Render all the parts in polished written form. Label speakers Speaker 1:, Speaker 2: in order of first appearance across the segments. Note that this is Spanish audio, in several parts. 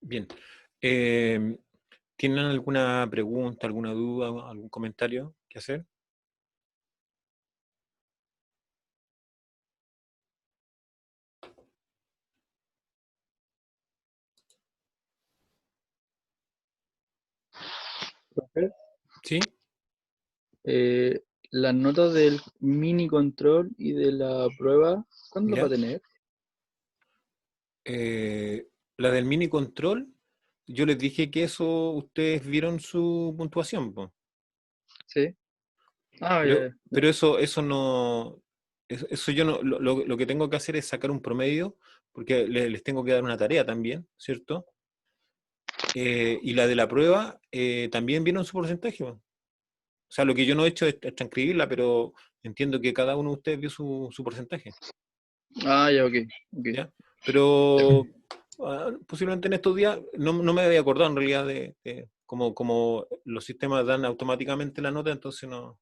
Speaker 1: Bien. Eh, ¿Tienen alguna pregunta, alguna duda, algún comentario que hacer?
Speaker 2: Profe,
Speaker 1: ¿Sí?
Speaker 2: eh, las notas del mini control y de la prueba, ¿cuándo las va a
Speaker 1: ¿Ya?
Speaker 2: tener?
Speaker 1: La del mini control, yo les dije que eso ustedes vieron su puntuación, po.
Speaker 2: Sí. Ah, ya,
Speaker 1: Pero,
Speaker 2: ya, ya.
Speaker 1: pero eso no, eso yo no, lo que tengo que hacer es sacar un promedio, porque les tengo que dar una tarea también, ¿cierto? Y la de la prueba también vieron su porcentaje, po. O sea, lo que yo no he hecho es transcribirla, pero entiendo que cada uno de ustedes vio su porcentaje,
Speaker 2: Ah, ya, ok, ok.
Speaker 1: ¿ya?
Speaker 2: Ya.
Speaker 1: Pero posiblemente en estos días no me había acordado en realidad de como los sistemas dan automáticamente la nota, entonces no.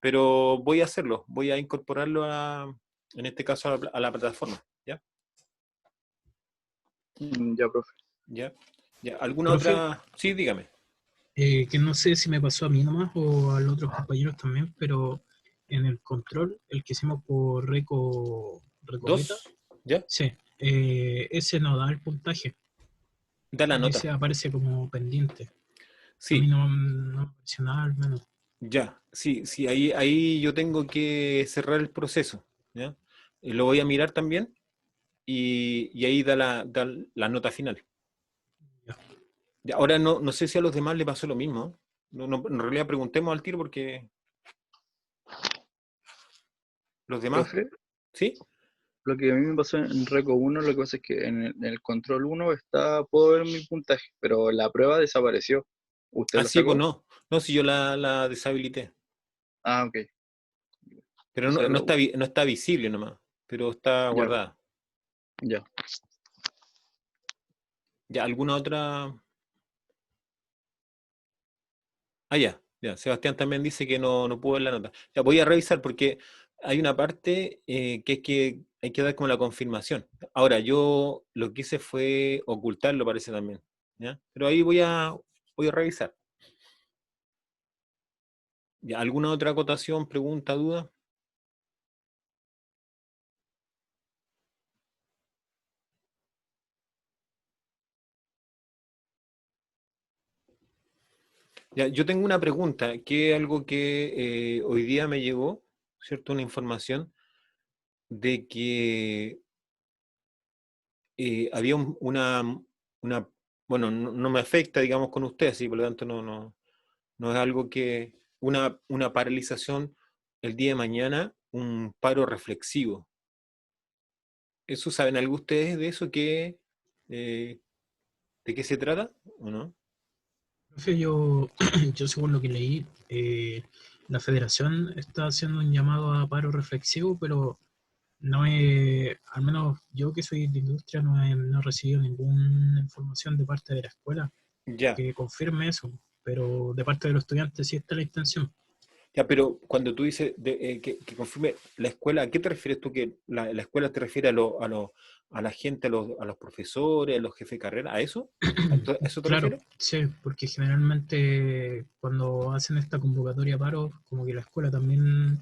Speaker 1: Pero voy a hacerlo, voy a incorporarlo en este caso a la plataforma, ¿ya?
Speaker 2: Ya, profe.
Speaker 1: ¿Ya? ¿Ya? ¿Alguna
Speaker 3: Profe,
Speaker 1: otra? Sí, dígame.
Speaker 3: que no sé si me pasó a mí nomás o a los otros compañeros también, pero en el control, el que hicimos por Recobeta,
Speaker 1: ¿Dos? ¿Ya?
Speaker 3: sí, ese no da el puntaje.
Speaker 1: Da la nota.
Speaker 3: Dice, aparece como pendiente. A mí
Speaker 1: Sí,
Speaker 3: no me apareció nada al menos.
Speaker 1: ya. Sí, sí, ahí yo tengo que cerrar el proceso, ¿ya? Lo voy a mirar también y ahí da la nota final.
Speaker 3: Ya.
Speaker 1: Ya, ahora no sé si a los demás les pasó lo mismo. En realidad preguntemos al tiro porque los demás,
Speaker 2: Profe,
Speaker 1: ¿sí?
Speaker 2: lo que a mí me pasó en Reco uno, lo que pasa es que en el control uno puedo ver mi puntaje, pero la prueba desapareció. ¿Usted
Speaker 1: Ah,
Speaker 2: la
Speaker 1: sí, pues
Speaker 2: sacó?
Speaker 1: no. No, si yo la deshabilité.
Speaker 2: Ah, ok.
Speaker 1: Pero
Speaker 2: Esa es la U.
Speaker 1: no está visible nomás, pero está
Speaker 2: Ya,
Speaker 1: guardada.
Speaker 2: ya.
Speaker 1: Ya, ¿alguna otra? Ah, ya, ya. Sebastián también dice que no pudo ver la nota. Ya, voy a revisar porque hay una parte que es que hay que dar como la confirmación. Ahora, yo lo que hice fue ocultarlo, parece también. ¿Ya? Pero ahí voy a revisar. Ya, ¿alguna otra acotación, pregunta, duda? Ya, yo tengo una pregunta, que es algo que hoy día me llegó, ¿cierto? Una información de que había una, bueno, no me afecta, digamos, con usted, así, por lo tanto no es algo que, una paralización el día de mañana, un paro reflexivo. ¿Eso saben algo ustedes de eso? Eh, ¿De qué se trata o no?
Speaker 3: Profe, yo según lo que leí, la federación está haciendo un llamado a paro reflexivo, pero no he, al menos yo que soy de industria, no he recibido ninguna información de parte de la escuela
Speaker 1: Ya,
Speaker 3: que confirme eso, pero de parte de los estudiantes sí está la intención.
Speaker 1: ya, pero cuando tú dices que confirme la escuela, ¿a qué te refieres tú? ¿Que la escuela te refiere a la gente, a los profesores, a los jefes de carrera? ¿A eso? ¿A eso te
Speaker 3: Claro,
Speaker 1: refieres?
Speaker 3: sí, porque generalmente cuando hacen esta convocatoria a paro, como que la escuela también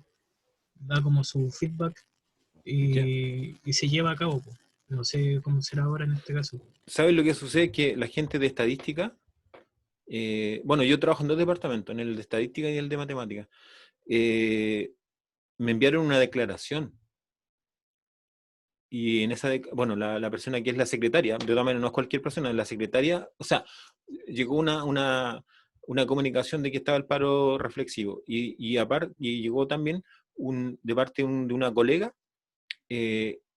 Speaker 3: da como su feedback
Speaker 1: Ya.
Speaker 3: y se lleva a cabo, po. No sé cómo será ahora en este caso.
Speaker 1: ¿Sabes lo que sucede? Que la gente de estadística, bueno, yo trabajo en dos departamentos, en el de estadística y el de matemática. eh, Me enviaron una declaración y en esa, bueno, la persona que es la secretaria, de todas maneras no es cualquier persona, es la secretaria, o sea, llegó una comunicación de que estaba el paro reflexivo y llegó también de parte de una colega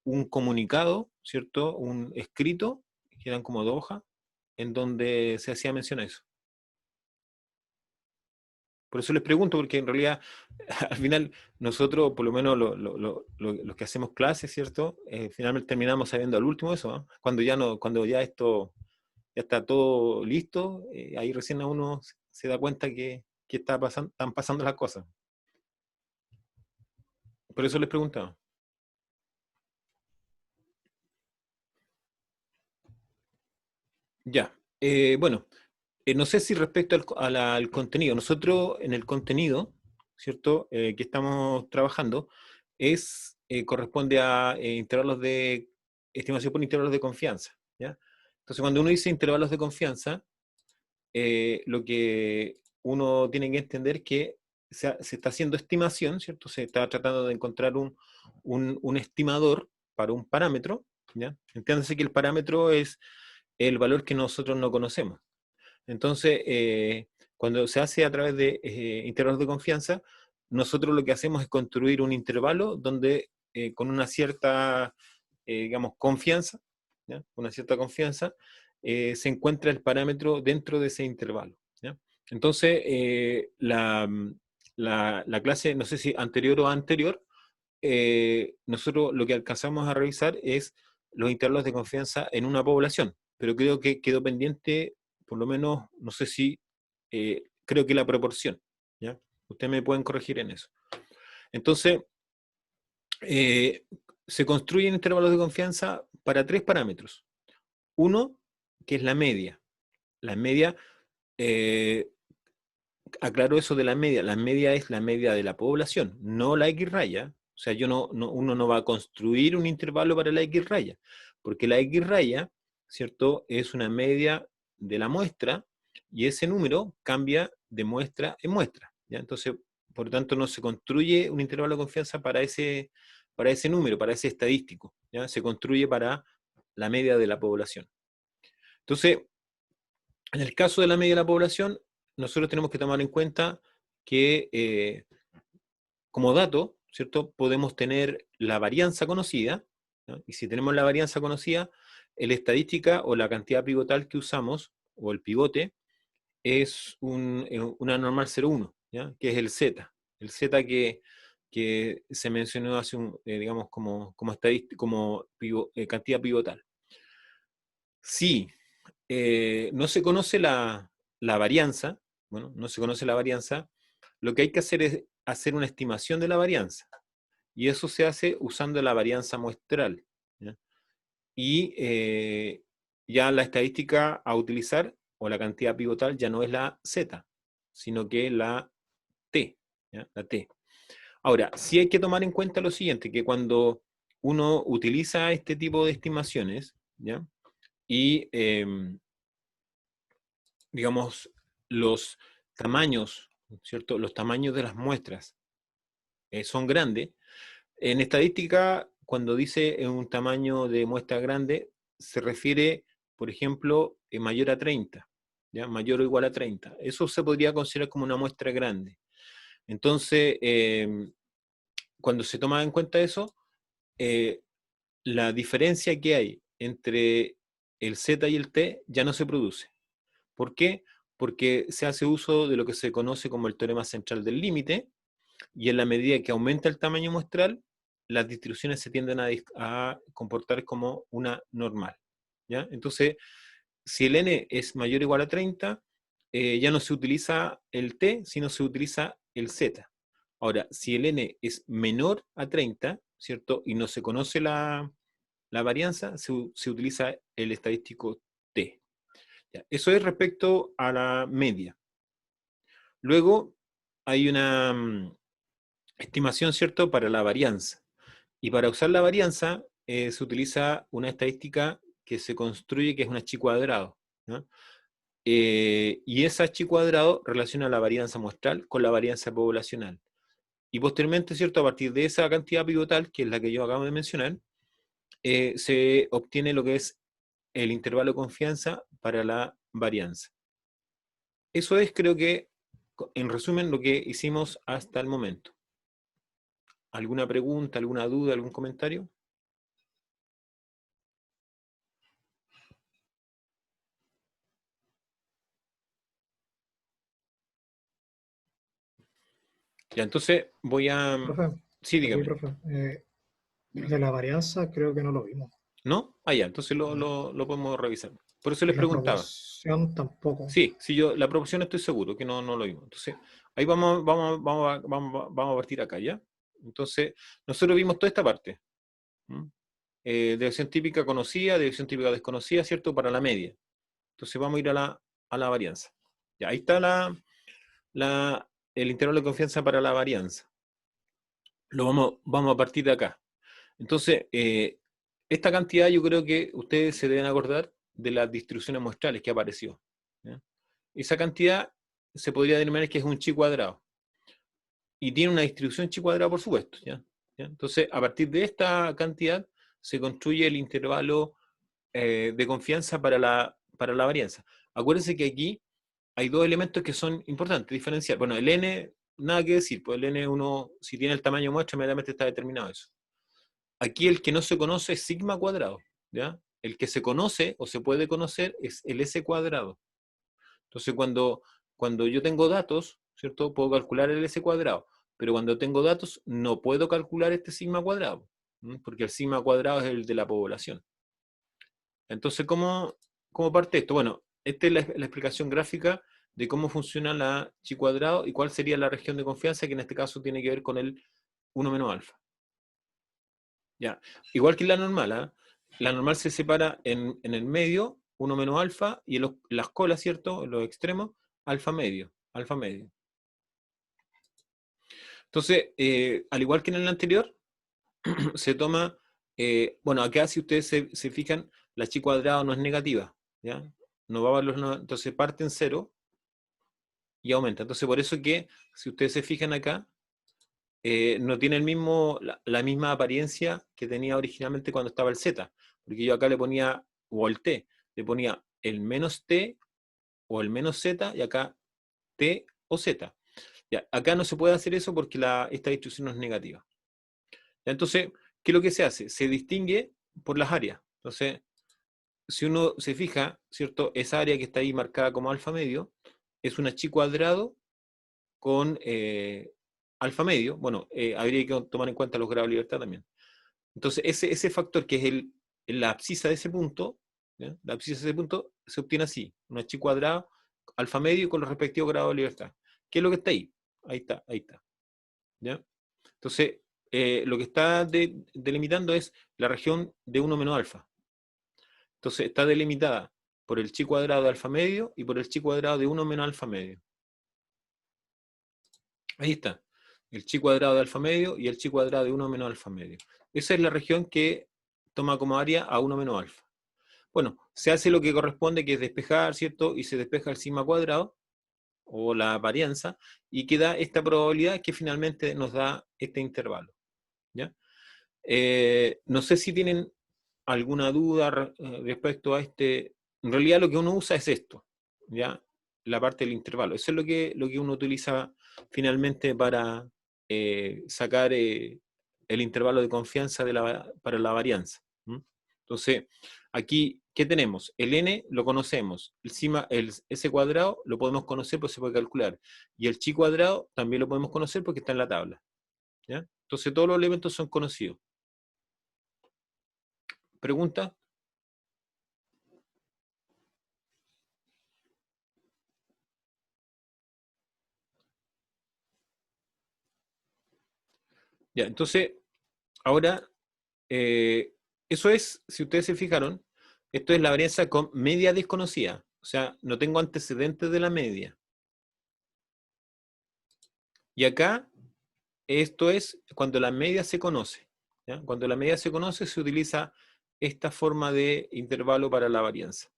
Speaker 1: un comunicado, ¿cierto? Un escrito, que eran como 2 hojas, en donde se hacía mención a eso. Por eso les pregunto, porque en realidad, al final, nosotros, por lo menos los que hacemos clases, ¿cierto? Finalmente terminamos sabiendo al último eso, ¿no? Cuando ya no, cuando ya esto ya está todo listo, ahí recién a uno se da cuenta que están pasando las cosas. Por eso les preguntaba. Ya. Bueno, no sé si respecto al contenido. Nosotros en el contenido, ¿cierto? Que estamos trabajando, corresponde a intervalos de estimación por intervalos de confianza, ¿ya? Entonces, cuando uno dice intervalos de confianza, lo que uno tiene que entender es que se está haciendo estimación, ¿cierto? Se está tratando de encontrar un estimador para un parámetro, ¿ya? Entiéndase que el parámetro es el valor que nosotros no conocemos. Entonces, cuando se hace a través de intervalos de confianza, nosotros lo que hacemos es construir un intervalo donde con una cierta, digamos, confianza, ¿ya? Una cierta confianza, se encuentra el parámetro dentro de ese intervalo, ¿ya? Entonces, la clase, no sé si anterior o anterior, nosotros lo que alcanzamos a revisar es los intervalos de confianza en una población, pero creo que quedó pendiente, por lo menos, no sé si, creo que la proporción, ¿ya? Ustedes me pueden corregir en eso. Entonces, eh, se construyen intervalos de confianza para 3 parámetros. Uno, que es la media. La media, eh, aclaro eso de la media es la media de la población, no la X raya. O sea, uno no va a construir un intervalo para la X raya, porque la X raya, ¿cierto? Es una media de la muestra y ese número cambia de muestra en muestra, ¿ya? Entonces, por lo tanto, no se construye un intervalo de confianza para ese número, para ese estadístico, ¿ya? Se construye para la media de la población. Entonces, en el caso de la media de la población, nosotros tenemos que tomar en cuenta que como dato, ¿cierto? Podemos tener la varianza conocida, ¿no? Y si tenemos la varianza conocida, la estadística o la cantidad pivotal que usamos, o el pivote, es una normal 0,1, ¿ya? Que es el Z. El Z que se mencionó hace digamos, como cantidad pivotal. Sí, no se conoce la varianza, bueno, no se conoce la varianza, lo que hay que hacer es hacer una estimación de la varianza. Y eso se hace usando la varianza muestral, ¿ya? Y ya la estadística a utilizar, o la cantidad pivotal, ya no es la Z, sino que la T, ¿ya? La T. Ahora, sí hay que tomar en cuenta lo siguiente, que cuando uno utiliza este tipo de estimaciones, ¿ya? Y digamos, los tamaños, ¿cierto? Los tamaños de las muestras son grandes. En estadística, cuando dice un tamaño de muestra grande, se refiere, por ejemplo, mayor a 30, ¿ya? Mayor o igual a 30. Eso se podría considerar como una muestra grande. Entonces, cuando se toma en cuenta eso, eh, la diferencia que hay entre el Z y el T ya no se produce. ¿Por qué? Porque se hace uso de lo que se conoce como el teorema central del límite, y en la medida que aumenta el tamaño muestral, las distribuciones se tienden a comportar como una normal, ¿ya? Entonces, si el n es mayor o igual a 30, ya no se utiliza el t, sino se utiliza el z. Ahora, si el n es menor a 30, ¿cierto? Y no se conoce la varianza, se utiliza el estadístico t. ¿Ya? Eso es respecto a la media. Luego hay una estimación, ¿cierto?, para la varianza. Y para usar la varianza se utiliza una estadística que se construye, que es un chi cuadrado, ¿no? Y esa chi cuadrado relaciona la varianza muestral con la varianza poblacional. Y posteriormente, ¿cierto?, a partir de esa cantidad pivotal, que es la que yo acabo de mencionar, se obtiene lo que es el intervalo de confianza para la varianza. Eso es, creo que, en resumen, lo que hicimos hasta el momento. ¿Alguna pregunta, alguna duda, algún comentario? Ya, entonces voy a...
Speaker 4: Profe,
Speaker 1: Sí,
Speaker 4: aquí,
Speaker 1: dígame.
Speaker 4: profe. De la varianza creo que no lo vimos.
Speaker 1: ¿No? Ah, ya, entonces
Speaker 4: ¿No?
Speaker 1: lo podemos revisar. Por eso
Speaker 4: Y
Speaker 1: les
Speaker 4: la
Speaker 1: preguntaba.
Speaker 4: proporción tampoco.
Speaker 1: Sí, la proporción estoy seguro que no lo vimos. Entonces, ahí vamos a partir acá, ¿ya? Entonces, nosotros vimos toda esta parte. ¿Mm? Deducción típica conocida, deducción típica desconocida, ¿cierto? Para la media. Entonces vamos a ir a la varianza. Ya, ahí está el intervalo de confianza para la varianza. Vamos a partir de acá. Entonces, esta cantidad yo creo que ustedes se deben acordar de las distribuciones muestrales que apareció. ¿Ya? Esa cantidad se podría denominar que es un chi cuadrado. Y tiene una distribución chi cuadrado, por supuesto. ¿Ya? ¿Ya? Entonces, a partir de esta cantidad se construye el intervalo de confianza para la varianza. Acuérdense que aquí hay dos elementos que son importantes, diferenciar. Bueno, el n, nada que decir, pues el n1, si tiene el tamaño muestra, inmediatamente está determinado eso. Aquí el que no se conoce es sigma cuadrado, ¿ya? El que se conoce o se puede conocer es el s cuadrado. Entonces, cuando yo tengo datos, ¿cierto? Puedo calcular el s cuadrado, pero cuando tengo datos no puedo calcular este sigma cuadrado, porque el sigma cuadrado es el de la población. Entonces, ¿cómo parte esto? Bueno, esta es la explicación gráfica de cómo funciona la chi cuadrado y cuál sería la región de confianza, que en este caso tiene que ver con el 1 menos alfa. Ya. Igual que la normal, ¿eh? La normal se separa en el medio, 1 menos alfa, y en las colas, ¿cierto? En los extremos, alfa medio, alfa medio. Entonces, al igual que en el anterior, se toma, bueno, acá si ustedes se fijan, la chi cuadrado no es negativa, ¿ya? No va a valer, entonces parte en 0 y aumenta. Entonces, por eso que, si ustedes se fijan acá, no tiene la misma apariencia que tenía originalmente cuando estaba el z, porque yo acá le ponía, o el t, le ponía el menos t o el menos z, y acá t o z. Ya, acá no se puede hacer eso porque esta distribución no es negativa. Ya, entonces, ¿qué es lo que se hace? Se distingue por las áreas. Entonces, si uno se fija, ¿cierto? Esa área que está ahí marcada como alfa medio es una chi cuadrado con alfa medio. Bueno, habría que tomar en cuenta los grados de libertad también. Entonces, ese factor que es la abscisa de ese punto, ¿ya? La abscisa de ese punto se obtiene así, una chi cuadrada alfa medio con los respectivos grados de libertad. ¿Qué es lo que está ahí? Ahí está, ahí está. ¿Ya? Entonces, lo que está delimitando es la región de 1 menos alfa. Entonces, está delimitada por el chi cuadrado de alfa medio y por el chi cuadrado de 1 menos alfa medio. Ahí está. El chi cuadrado de alfa medio y el chi cuadrado de 1 menos alfa medio. Esa es la región que toma como área a 1 menos alfa. Bueno, se hace lo que corresponde, que es despejar, ¿cierto? Y se despeja el sigma cuadrado, o la varianza, y queda esta probabilidad que finalmente nos da este intervalo. ¿Ya? No sé si tienen alguna duda respecto a este. En realidad lo que uno usa es esto, ¿ya? La parte del intervalo. Eso es lo que uno utiliza finalmente para sacar el intervalo de confianza para la varianza. Entonces, aquí, ¿qué tenemos? El n lo conocemos, el s cuadrado lo podemos conocer porque se puede calcular, y el chi cuadrado también lo podemos conocer porque está en la tabla. ¿Ya? Entonces, todos los elementos son conocidos. ¿Pregunta? Ya, entonces, ahora, eso es, si ustedes se fijaron, esto es la varianza con media desconocida. O sea, no tengo antecedentes de la media. Y acá, esto es cuando la media se conoce. ¿Ya? Cuando la media se conoce, se utiliza esta forma de intervalo para la varianza.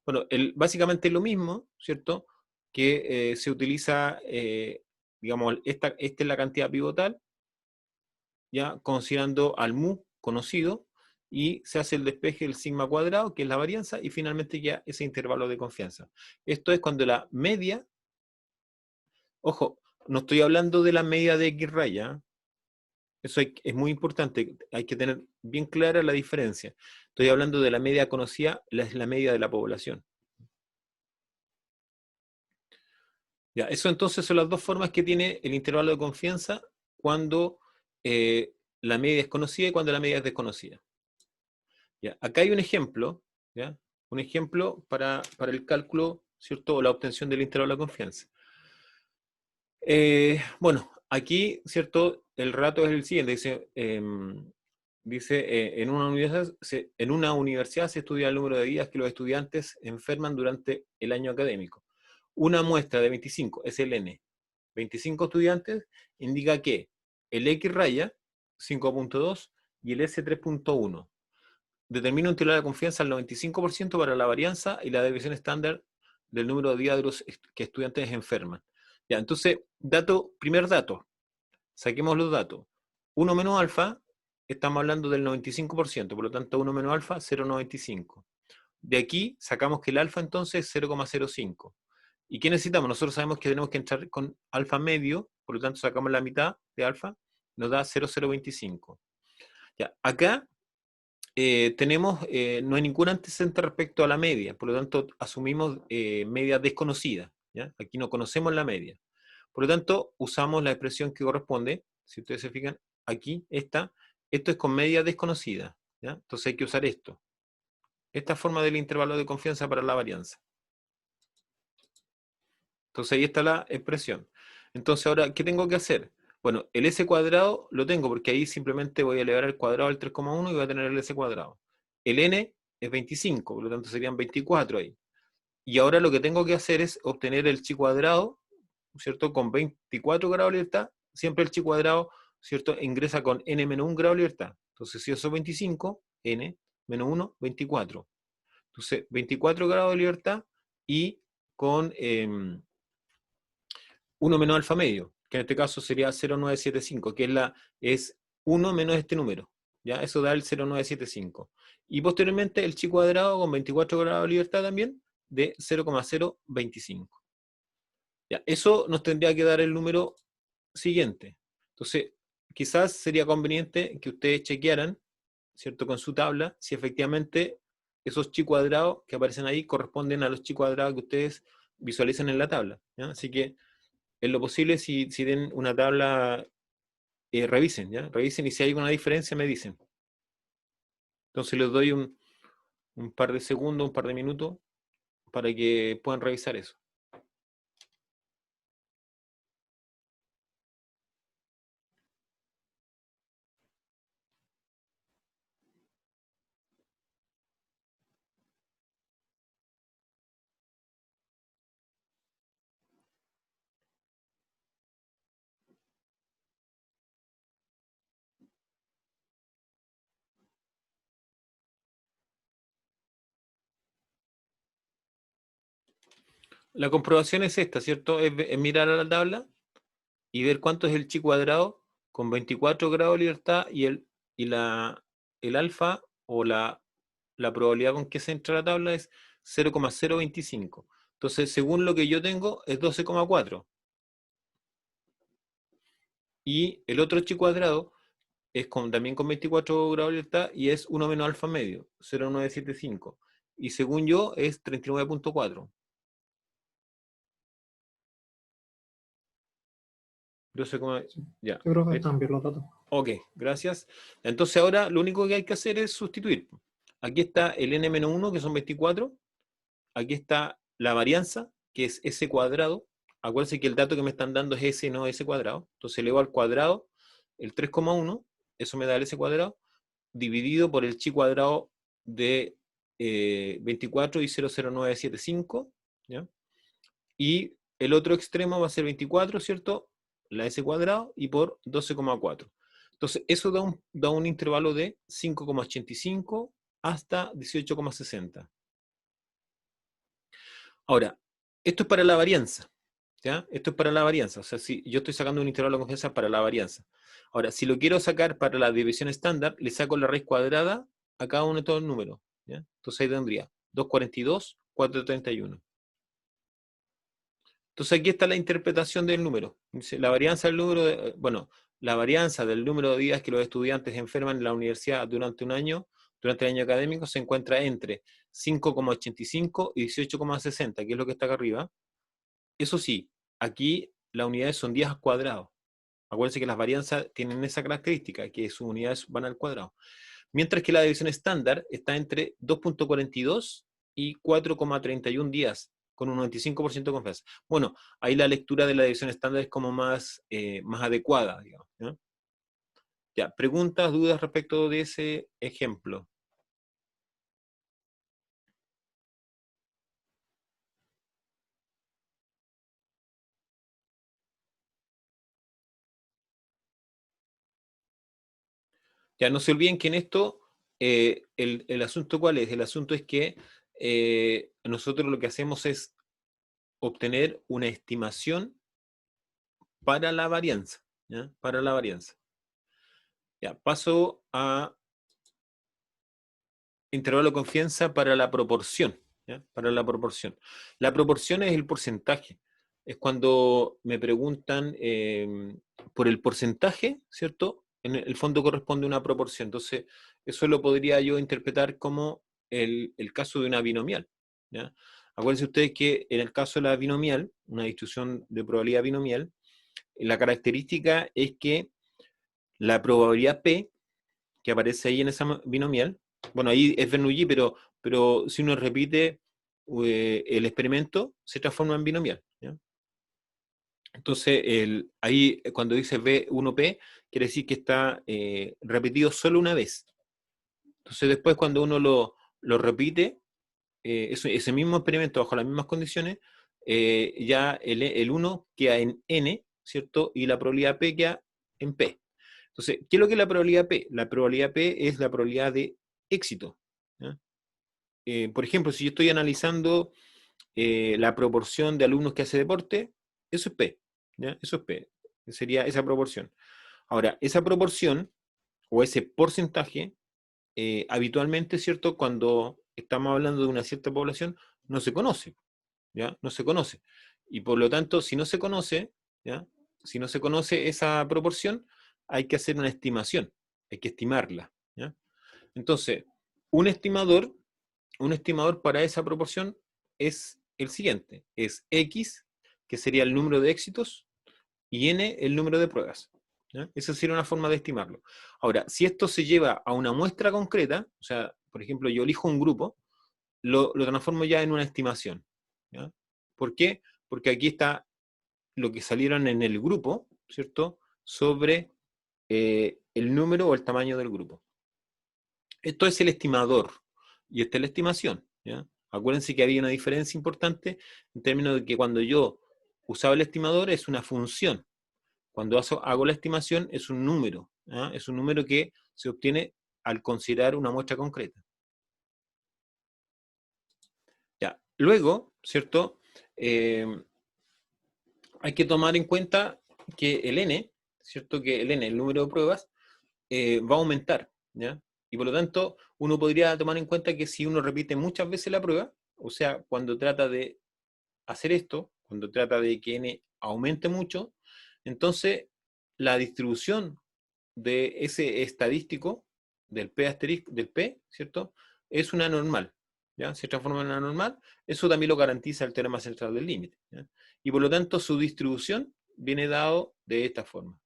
Speaker 1: Bueno, básicamente es lo mismo, ¿cierto? Que se utiliza, digamos, esta es la cantidad pivotal, ya considerando al mu conocido, y se hace el despeje del sigma cuadrado, que es la varianza, y finalmente ya ese intervalo de confianza. Esto es cuando la media, ojo, no estoy hablando de la media de X raya, eso es muy importante, hay que tener bien clara la diferencia. Estoy hablando de la media conocida, es la media de la población. Ya, eso entonces son las dos formas que tiene el intervalo de confianza cuando la media es conocida y cuando la media es desconocida. Ya, acá hay un ejemplo, ¿ya? Un ejemplo para el cálculo, ¿cierto? O la obtención del intervalo de confianza. Bueno, aquí, ¿cierto? El rato es el siguiente, dice, Dice, en una universidad se estudia el número de días que los estudiantes enferman durante el año académico. Una muestra de 25 es el N. 25 estudiantes indica que el X raya, 5.2, y el S 3.1. Determina un intervalo de confianza al 95% para la varianza y la desviación estándar del número de días de los que estudiantes enferman. Ya, entonces, primer dato, saquemos los datos. 1 menos alfa, estamos hablando del 95%, por lo tanto 1 menos alfa, 0,95. De aquí sacamos que el alfa entonces es 0,05. ¿Y qué necesitamos? Nosotros sabemos que tenemos que entrar con alfa medio, por lo tanto sacamos la mitad de alfa, nos da 0,025. Ya, acá no hay ningún antecedente respecto a la media, por lo tanto asumimos media desconocida. ¿Ya? Aquí no conocemos la media. Por lo tanto, usamos la expresión que corresponde, si ustedes se fijan, aquí esto es con media desconocida. ¿Ya? Entonces hay que usar esto. Esta forma del intervalo de confianza para la varianza. Entonces ahí está la expresión. Entonces ahora, ¿qué tengo que hacer? Bueno, el S cuadrado lo tengo porque ahí simplemente voy a elevar el cuadrado al 3,1 y voy a tener el S cuadrado. El N es 25, por lo tanto serían 24 ahí. Y ahora lo que tengo que hacer es obtener el chi cuadrado, ¿cierto? Con 24 grados de libertad, siempre el chi cuadrado, ¿cierto? Ingresa con n menos 1 grado de libertad. Entonces, si eso es 25, n menos 1, 24. Entonces, 24 grados de libertad y con 1 menos alfa medio, que en este caso sería 0,975, que es 1 menos este número. ¿Ya? Eso da el 0,975. Y posteriormente el chi cuadrado con 24 grados de libertad también, de 0,025. Ya, eso nos tendría que dar el número siguiente. Entonces, quizás sería conveniente que ustedes chequearan, ¿cierto? Con su tabla, si efectivamente esos chi cuadrados que aparecen ahí corresponden a los chi cuadrados que ustedes visualizan en la tabla. ¿Ya? Así que, en lo posible, si den una tabla, revisen, ¿ya? Revisen y si hay alguna diferencia me dicen. Entonces les doy un par de segundos, un par de minutos, para que puedan revisar eso. La comprobación es esta, ¿cierto? Es mirar a la tabla y ver cuánto es el chi cuadrado con 24 grados de libertad y el alfa o la probabilidad con que se entra a la tabla es 0,025. Entonces, según lo que yo tengo, es 12,4. Y el otro chi cuadrado es también con 24 grados de libertad y es 1 menos alfa medio, 0,975. Y según yo, es 39,4. 12, ya.
Speaker 4: Yo creo que están bien los datos.
Speaker 1: Ok, gracias. Entonces ahora lo único que hay que hacer es sustituir. Aquí está el n-1, que son 24. Aquí está la varianza, que es s cuadrado. Acuérdense que el dato que me están dando es s, no s cuadrado. Entonces elevo al cuadrado el 3,1, eso me da el s cuadrado, dividido por el chi cuadrado de 24 y 0,0975. ¿Ya? Y el otro extremo va a ser 24, ¿cierto? La s cuadrado y por 12,4. Entonces, eso da un intervalo de 5,85 hasta 18,60. Ahora, esto es para la varianza. ¿Ya? Esto es para la varianza. O sea, si yo estoy sacando un intervalo de confianza para la varianza. Ahora, si lo quiero sacar para la división estándar, le saco la raíz cuadrada a cada uno de estos números. ¿Ya? Entonces ahí tendría 242, 431. Entonces aquí está la interpretación del número. Dice, la varianza del número la varianza del número de días que los estudiantes enferman en la universidad durante un año, durante el año académico, se encuentra entre 5,85 y 18,60, que es lo que está acá arriba. Eso sí, aquí las unidades son días cuadrados. Acuérdense que las varianzas tienen esa característica, que sus unidades van al cuadrado. Mientras que la división estándar está entre 2,42 y 4,31 días, con un 95% de confianza. Bueno, ahí la lectura de la división estándar es como más adecuada, digamos, ¿no? Ya, preguntas, dudas respecto de ese ejemplo. Ya, no se olviden que en esto, el asunto ¿cuál es? El asunto es que nosotros lo que hacemos es obtener una estimación para la varianza, ¿ya? Para la varianza. Ya, paso a intervalo de confianza para la proporción, ¿ya? Para la proporción. La proporción es el porcentaje. Es cuando me preguntan por el porcentaje, ¿cierto? En el fondo corresponde a una proporción. Entonces, eso lo podría yo interpretar como el caso de una binomial, ¿ya? Acuérdense ustedes que en el caso de la binomial, una distribución de probabilidad binomial, la característica es que la probabilidad P, que aparece ahí en esa binomial, bueno, ahí es Bernoulli, pero si uno repite el experimento, se transforma en binomial, ¿ya? Entonces, ahí cuando dice B1P, quiere decir que está repetido solo una vez. Entonces, después cuando uno lo repite, ese mismo experimento bajo las mismas condiciones, ya el 1 queda en N, ¿cierto? Y la probabilidad P queda en P. Entonces, ¿qué es lo que es la probabilidad P? La probabilidad P es la probabilidad de éxito, ¿ya? Por ejemplo, si yo estoy analizando la proporción de alumnos que hace deporte, eso es P, ¿ya? Eso es P, sería esa proporción. Ahora, esa proporción o ese porcentaje, habitualmente, ¿cierto? Cuando estamos hablando de una cierta población, no se conoce, ¿ya? No se conoce. Y por lo tanto, si no se conoce, ¿ya? Si no se conoce esa proporción, hay que hacer una estimación, hay que estimarla, ¿ya? Entonces, un estimador, un estimador para esa proporción es el siguiente, es X, que sería el número de éxitos, y N, el número de pruebas, ¿ya? Esa sería una forma de estimarlo. Ahora, si esto se lleva a una muestra concreta, o sea, por ejemplo, yo elijo un grupo, lo transformo ya en una estimación, ¿ya? ¿Por qué? Porque aquí está lo que salieron en el grupo, ¿cierto? Sobre el número o el tamaño del grupo. Esto es el estimador y esta es la estimación, ¿ya? Acuérdense que había una diferencia importante en términos de que cuando yo usaba el estimador es una función. Cuando hago la estimación es un número, ¿ya? Es un número que se obtiene al considerar una muestra concreta. Ya. Luego, ¿cierto? Hay que tomar en cuenta que el n, ¿cierto? Que el n, el número de pruebas, va a aumentar, ¿ya? Y por lo tanto, uno podría tomar en cuenta que si uno repite muchas veces la prueba, o sea, cuando trata de hacer esto, cuando trata de que n aumente mucho, entonces la distribución de ese estadístico, del P asterisco, del P, ¿cierto? Es una normal, ¿ya? Se transforma en una normal. Eso también lo garantiza el teorema central del límite, ¿ya? Y por lo tanto su distribución viene dado de esta forma,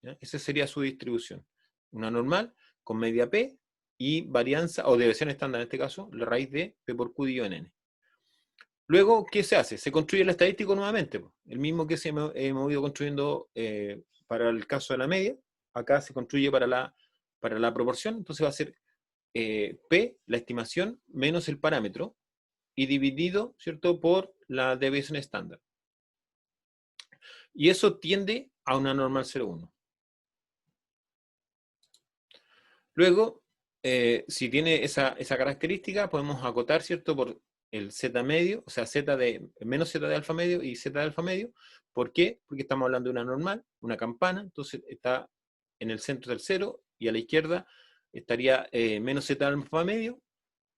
Speaker 1: ¿ya? Esa sería su distribución. Una normal con media P y varianza, o deviación estándar en este caso, la raíz de P por Q dividido en N. Luego, ¿qué se hace? Se construye el estadístico nuevamente, el mismo que hemos ido construyendo para el caso de la media. Acá se construye para la proporción, entonces va a ser P, la estimación, menos el parámetro, y dividido, ¿cierto?, por la desviación estándar. Y eso tiende a una normal 0,1. Luego, si tiene esa característica, podemos acotar, ¿cierto?, por el z medio, o sea, menos z de alfa medio y z de alfa medio. ¿Por qué? Porque estamos hablando de una normal, una campana, entonces está en el centro del 0, y a la izquierda estaría menos z de alfa medio,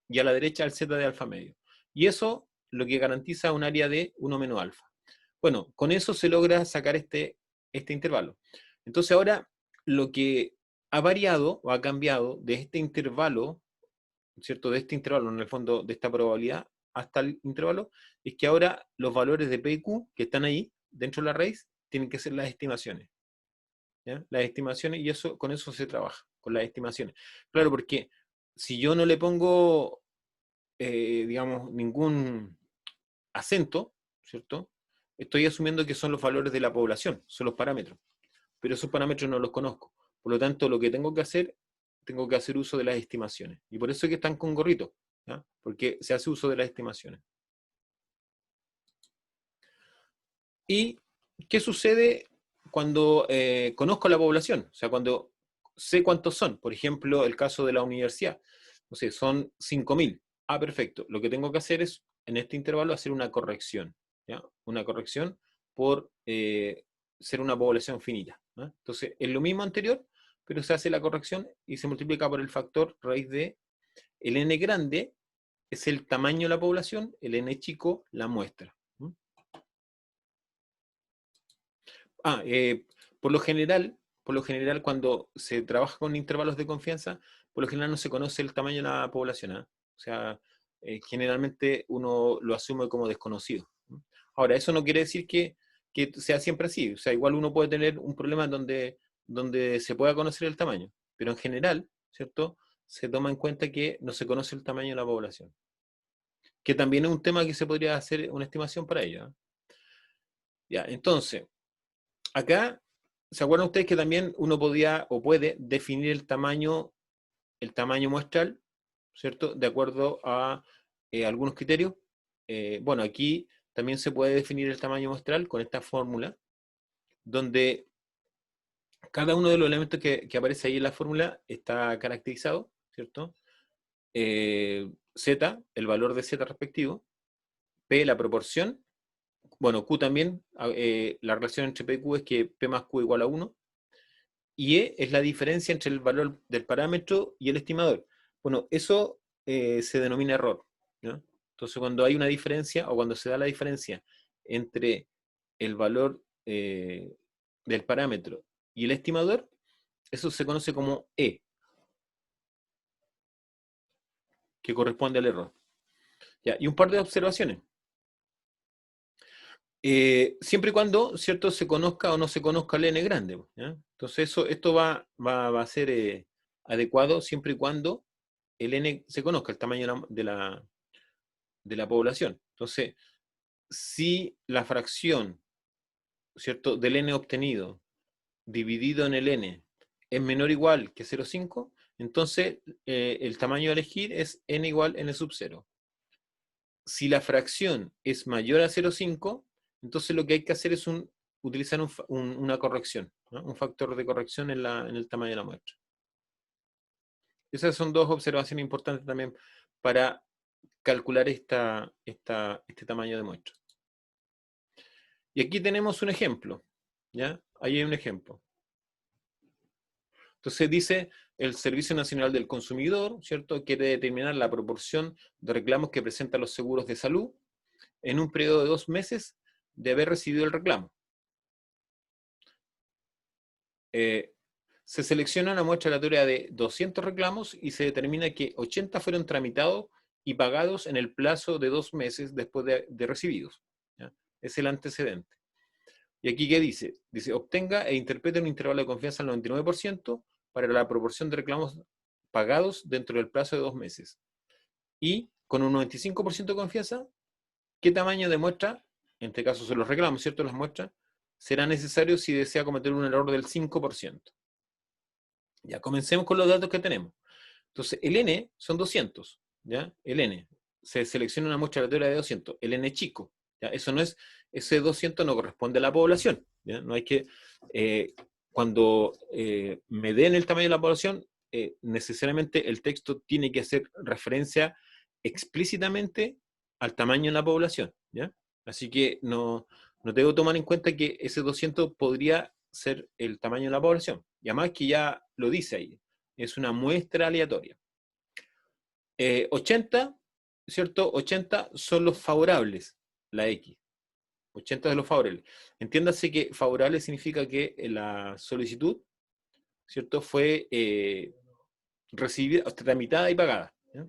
Speaker 1: y a la derecha el z de alfa medio. Y eso lo que garantiza un área de 1 menos alfa. Bueno, con eso se logra sacar este intervalo. Entonces ahora lo que ha variado o ha cambiado de este intervalo, ¿cierto? De este intervalo, en el fondo, de esta probabilidad hasta el intervalo, es que ahora los valores de P y Q que están ahí, dentro de la raíz, tienen que ser las estimaciones, ¿ya? Las estimaciones, y con eso se trabaja, con las estimaciones. Claro, porque si yo no le pongo, digamos, ningún acento, ¿cierto? Estoy asumiendo que son los valores de la población, son los parámetros, pero esos parámetros no los conozco. Por lo tanto, lo que tengo que hacer uso de las estimaciones. Y por eso es que están con gorrito, ¿ya? Porque se hace uso de las estimaciones. ¿Y qué sucede cuando conozco la población? O sea, cuando sé cuántos son. Por ejemplo, el caso de la universidad. No sé, son 5.000. Ah, perfecto. Lo que tengo que hacer es, en este intervalo, hacer una corrección, ¿ya? Una corrección por ser una población finita, ¿no? Entonces, es lo mismo anterior, pero se hace la corrección y se multiplica por el factor raíz de el n grande, es el tamaño de la población, el n chico, la muestra. Por lo general, cuando se trabaja con intervalos de confianza, por lo general no se conoce el tamaño de la población, ¿eh? O sea, generalmente uno lo asume como desconocido. Ahora, eso no quiere decir que sea siempre así. O sea, igual uno puede tener un problema donde se pueda conocer el tamaño, pero en general, ¿cierto? Se toma en cuenta que no se conoce el tamaño de la población. Que también es un tema que se podría hacer una estimación para ello, ¿eh? Ya, entonces, acá, ¿se acuerdan ustedes que también uno podía o puede definir el tamaño muestral, ¿cierto? De acuerdo a algunos criterios. Bueno, aquí también se puede definir el tamaño muestral con esta fórmula, donde cada uno de los elementos que aparece ahí en la fórmula está caracterizado, ¿cierto? Z, el valor de Z respectivo, P, la proporción, bueno, Q también, la relación entre P y Q es que P más Q igual a 1, y E es la diferencia entre el valor del parámetro y el estimador. Bueno, eso se denomina error, ¿no? Entonces, cuando hay una diferencia, o cuando se da la diferencia entre el valor del parámetro y el estimador, eso se conoce como E, que corresponde al error. ¿Ya? Y un par de observaciones. Siempre y cuando, ¿cierto?, se conozca o no se conozca el n grande, ¿ya? Entonces esto va a ser adecuado siempre y cuando el n se conozca, el tamaño de la población. Entonces, si la fracción, ¿cierto?, del n obtenido dividido en el n es menor o igual que 0,5, entonces el tamaño a elegir es n igual n sub 0. Si la fracción es mayor a 0,5, entonces lo que hay que hacer es utilizar una corrección, ¿no? Un factor de corrección en el tamaño de la muestra. Esas son dos observaciones importantes también para calcular este tamaño de muestra. Y aquí tenemos un ejemplo, ¿ya? Ahí hay un ejemplo. Entonces dice, el Servicio Nacional del Consumidor, ¿cierto?, quiere determinar la proporción de reclamos que presentan los seguros de salud en un periodo de 2 meses de haber recibido el reclamo. Se selecciona una muestra aleatoria de 200 reclamos y se determina que 80 fueron tramitados y pagados en el plazo de 2 meses después de recibidos, ¿ya? Es el antecedente. Y aquí, ¿qué dice? Dice, obtenga e interprete un intervalo de confianza al 99% para la proporción de reclamos pagados dentro del plazo de 2 meses. Y con un 95% de confianza, ¿qué tamaño de muestra, en este caso son los reclamos, ¿cierto?, las muestras, será necesario si desea cometer un error del 5%. Ya, comencemos con los datos que tenemos. Entonces, el n son 200, ¿ya? El n. Se selecciona una muestra aleatoria de 200. El n chico, ¿ya? Eso no es, ese 200 no corresponde a la población, ¿ya? No hay que, cuando me den el tamaño de la población, necesariamente el texto tiene que hacer referencia explícitamente al tamaño de la población, ¿ya? Así que no debo tomar en cuenta que ese 200 podría ser el tamaño de la población. Y además que ya lo dice ahí, es una muestra aleatoria. 80, ¿cierto? 80 son los favorables, la X. 80 de los favorables. Entiéndase que favorable significa que la solicitud, ¿cierto?, fue recibida, tramitada y pagada, ¿ya?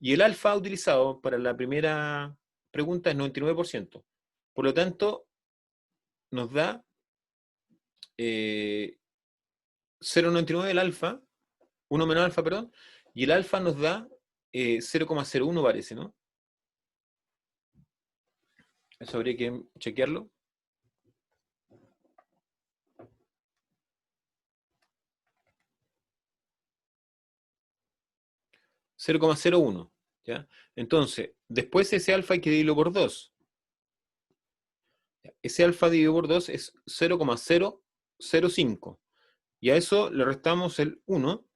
Speaker 1: Y el alfa utilizado para la primera pregunta es 99%. Por lo tanto, nos da 0,99 el alfa, 1 menos alfa, perdón, y el alfa nos da 0,01 parece, ¿no? Eso habría que chequearlo. 0,01. ¿Ya? Entonces, después ese alfa hay que dividirlo por 2. Ese alfa dividido por 2 es 0,005. Y a eso le restamos el 1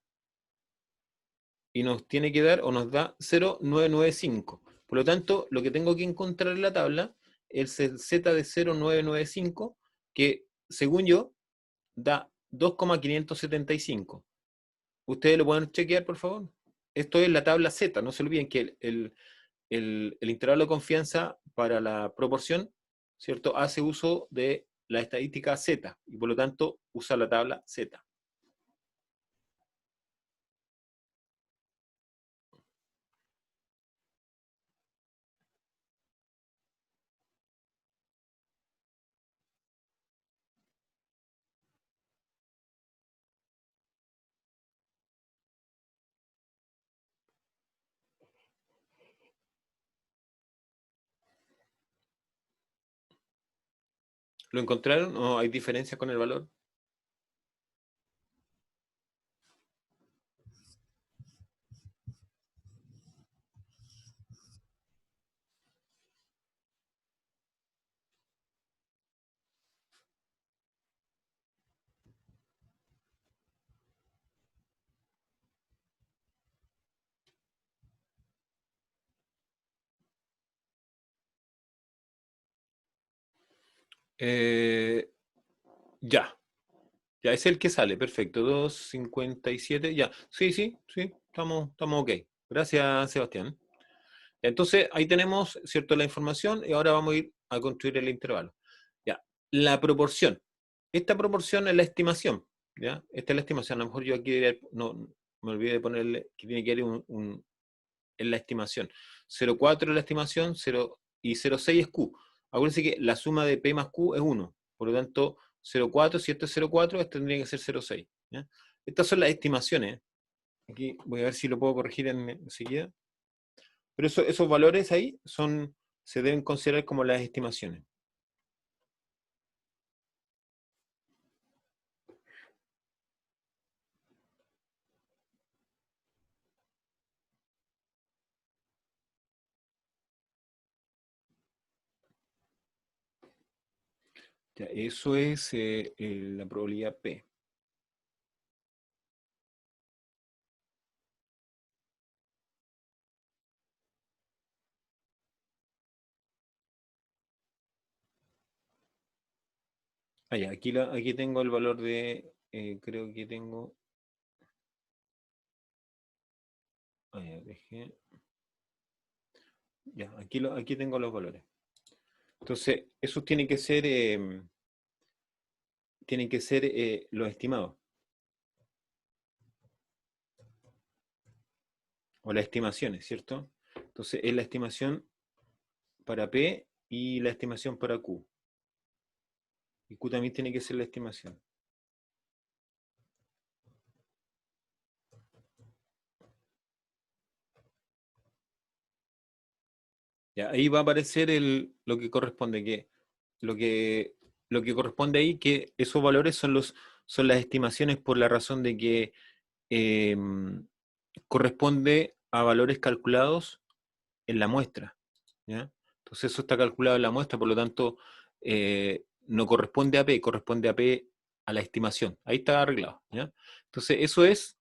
Speaker 1: y nos tiene que dar, o nos da 0,995. Por lo tanto, lo que tengo que encontrar en la tabla es el z de 0,995, que según yo da 2,575. ¿Ustedes lo pueden chequear, por favor? Esto es la tabla Z. No se olviden que el intervalo de confianza para la proporción, ¿cierto?, hace uso de la estadística Z y por lo tanto usa la tabla Z. ¿Lo encontraron o hay diferencias con el valor? Ya. Ya es el que sale, perfecto. 2,57, ya. Sí, estamos ok. Gracias, Sebastián. Entonces, ahí tenemos, ¿cierto?, la información y ahora vamos a ir a construir el intervalo. Ya. La proporción. Esta proporción es la estimación, ¿ya? Esta es la estimación. A lo mejor yo aquí no me olvidé de ponerle que tiene que ir en la estimación. 0,4 es la estimación, 0 y 0,6 es Q. Acuérdense que la suma de P más Q es 1. Por lo tanto, 0,4, si esto es 0,4, esto tendría que ser 0,6. ¿Ya? Estas son las estimaciones. Aquí voy a ver si lo puedo corregir enseguida. Pero esos valores ahí se deben considerar como las estimaciones. Ya, eso es la probabilidad P. Ah, ya, aquí tengo el valor de, creo que tengo, ya, ya, aquí tengo los valores. Entonces, esos tienen que ser los estimados. O las estimaciones, ¿cierto? Entonces, es la estimación para P y la estimación para Q. Y Q también tiene que ser la estimación. Ya, ahí va a aparecer lo que corresponde, lo que corresponde ahí, que esos valores son las estimaciones por la razón de que corresponde a valores calculados en la muestra. ¿Ya? Entonces eso está calculado en la muestra, por lo tanto, no corresponde a P, corresponde a P a la estimación. Ahí está arreglado. ¿Ya? Entonces eso es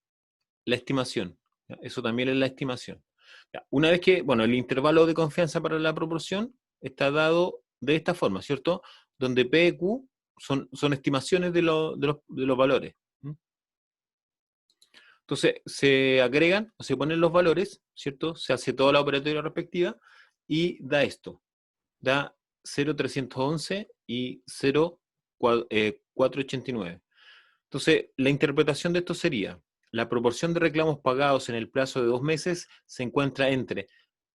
Speaker 1: la estimación. ¿Ya? Eso también es la estimación. ¿Ya? Una vez que, bueno, el intervalo de confianza para la proporción está dado de esta forma, ¿cierto? Donde P y Q son estimaciones de los valores. Entonces, se agregan o se ponen los valores, ¿cierto? Se hace toda la operatoria respectiva y da esto. Da 0,311 y 0,489. Entonces, la interpretación de esto sería, la proporción de reclamos pagados en el plazo de 2 meses se encuentra entre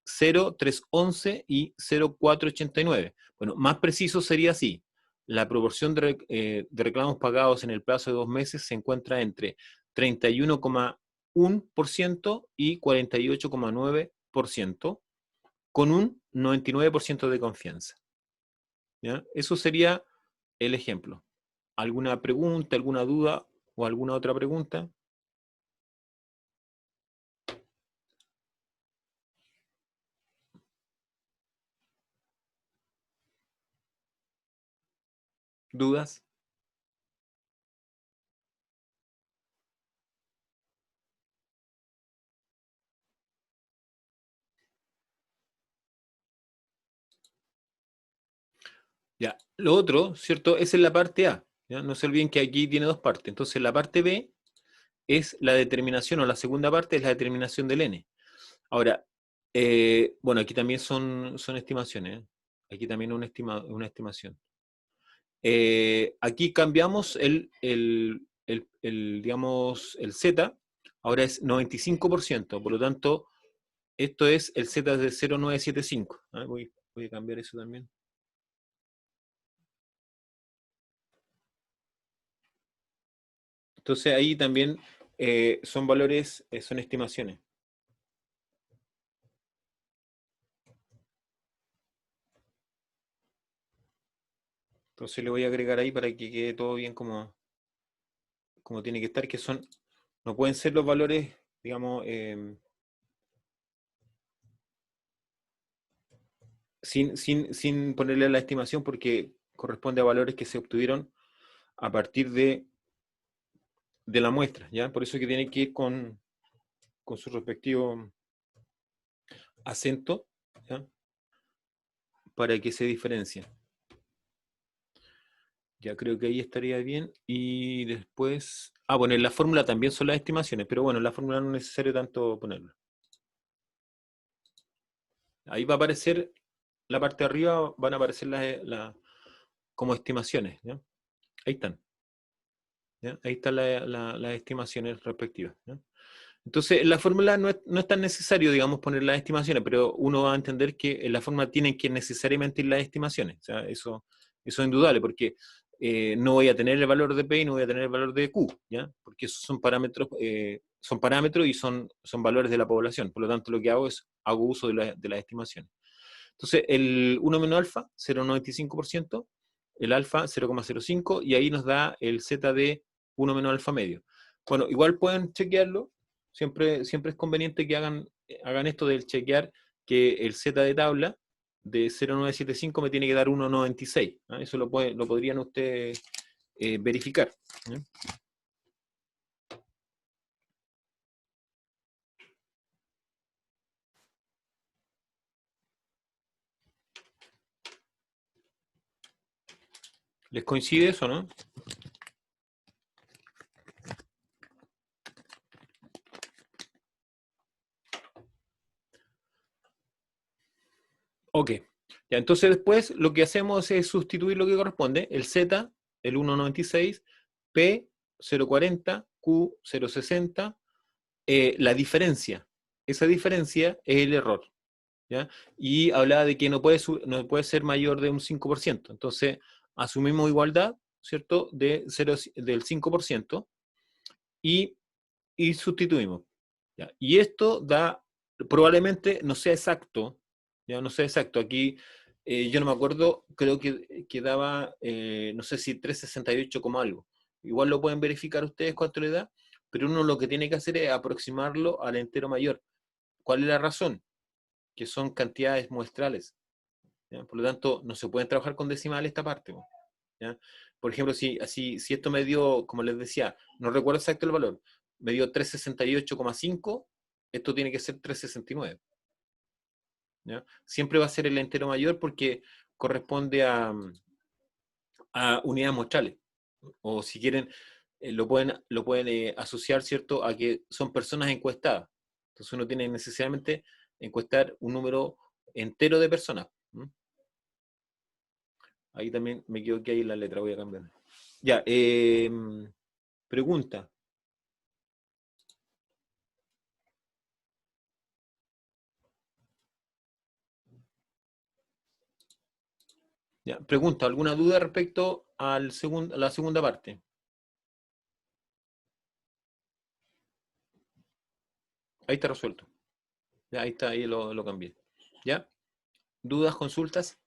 Speaker 1: 0,311 y 0,489. Bueno, más preciso sería así. La proporción de reclamos pagados en el plazo de 2 meses se encuentra entre 31,1% y 48,9%, con un 99% de confianza. ¿Ya? Eso sería el ejemplo. ¿Alguna pregunta, alguna duda o alguna otra pregunta? ¿Dudas? Ya, lo otro, ¿cierto? Esa es la parte A. ¿Ya? No se olviden que aquí tiene dos partes. Entonces, la parte B es la determinación, o la segunda parte es la determinación del N. Ahora, bueno, aquí también son estimaciones. ¿Eh? Aquí también una estimación. Aquí cambiamos digamos, el Z, ahora es 95%, por lo tanto, esto es el Z de 0,975. ¿Ah? Voy a cambiar eso también. Entonces ahí también son valores, son estimaciones. Entonces le voy a agregar ahí para que quede todo bien como tiene que estar, que son, no pueden ser los valores, digamos, sin ponerle la estimación, porque corresponde a valores que se obtuvieron a partir de la muestra, ¿ya? Por eso que tiene que ir con su respectivo acento, ¿ya? Para que se diferencie. Ya creo que ahí estaría bien. Y después... bueno, en la fórmula también son las estimaciones, pero bueno, en la fórmula no es necesario tanto ponerla. Ahí va a aparecer, la parte de arriba van a aparecer como estimaciones, ¿ya? Ahí están. ¿Ya? Ahí están las estimaciones respectivas, ¿ya? Entonces, en la fórmula no es tan necesario, digamos, poner las estimaciones, pero uno va a entender que en la fórmula tienen que necesariamente ir las estimaciones. O sea, eso es indudable, porque no voy a tener el valor de P y no voy a tener el valor de Q, ¿ya? Porque esos son parámetros y son valores de la población. Por lo tanto, lo que hago es hago uso de las estimaciones. Entonces, el 1 menos alfa, 0,95%, el alfa, 0,05, y ahí nos da el Z de 1 menos alfa medio. Bueno, igual pueden chequearlo. Siempre es conveniente que hagan esto del chequear que el Z de tabla de 0,975 me tiene que dar 1,96. ¿Ah? Eso lo podrían ustedes verificar. ¿Eh? ¿Les coincide eso, no? Ok. Ya, entonces después lo que hacemos es sustituir lo que corresponde, el Z, el 1,96, P, 0,40, Q, 0,60, la diferencia. Esa diferencia es el error, ¿ya? Y hablaba de que no puede ser mayor de un 5%. Entonces, asumimos igualdad, ¿cierto? Del 5% y, sustituimos. ¿Ya? Y esto probablemente no sea exacto, ya no sea exacto. Aquí yo no me acuerdo, creo que daba, no sé si 368 como algo. Igual lo pueden verificar ustedes cuánto le da, pero uno lo que tiene que hacer es aproximarlo al entero mayor. ¿Cuál es la razón? Que son cantidades muestrales, ¿ya? Por lo tanto, no se pueden trabajar con decimales esta parte, ¿ya? Por ejemplo, si esto me dio, como les decía, no recuerdo exacto el valor, me dio 368,5, esto tiene que ser 369. ¿Ya? Siempre va a ser el entero mayor porque corresponde a unidades muestrales. O si quieren, lo pueden asociar, ¿cierto?, a que son personas encuestadas. Entonces uno tiene necesariamente encuestar un número entero de personas. ¿Mm? Ahí también me equivoqué ahí en la letra, voy a cambiar. Ya, pregunta. Ya, pregunta, ¿alguna duda respecto a la segunda parte? Ahí está resuelto. Ya, ahí está, ahí lo cambié. ¿Ya? ¿Dudas, consultas?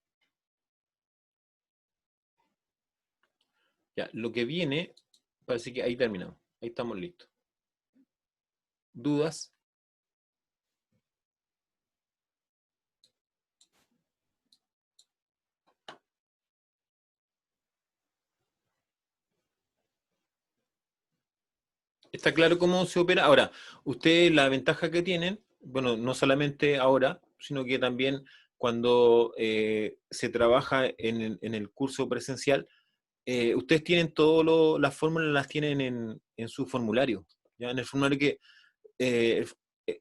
Speaker 1: Ya, lo que viene, parece que ahí terminamos. Ahí estamos listos. ¿Dudas? Está claro cómo se opera. Ahora, ustedes la ventaja que tienen, bueno, no solamente ahora, sino que también cuando se trabaja en el curso presencial, ustedes tienen todas las fórmulas, las tienen en su formulario. ¿Ya? En el formulario que, eh,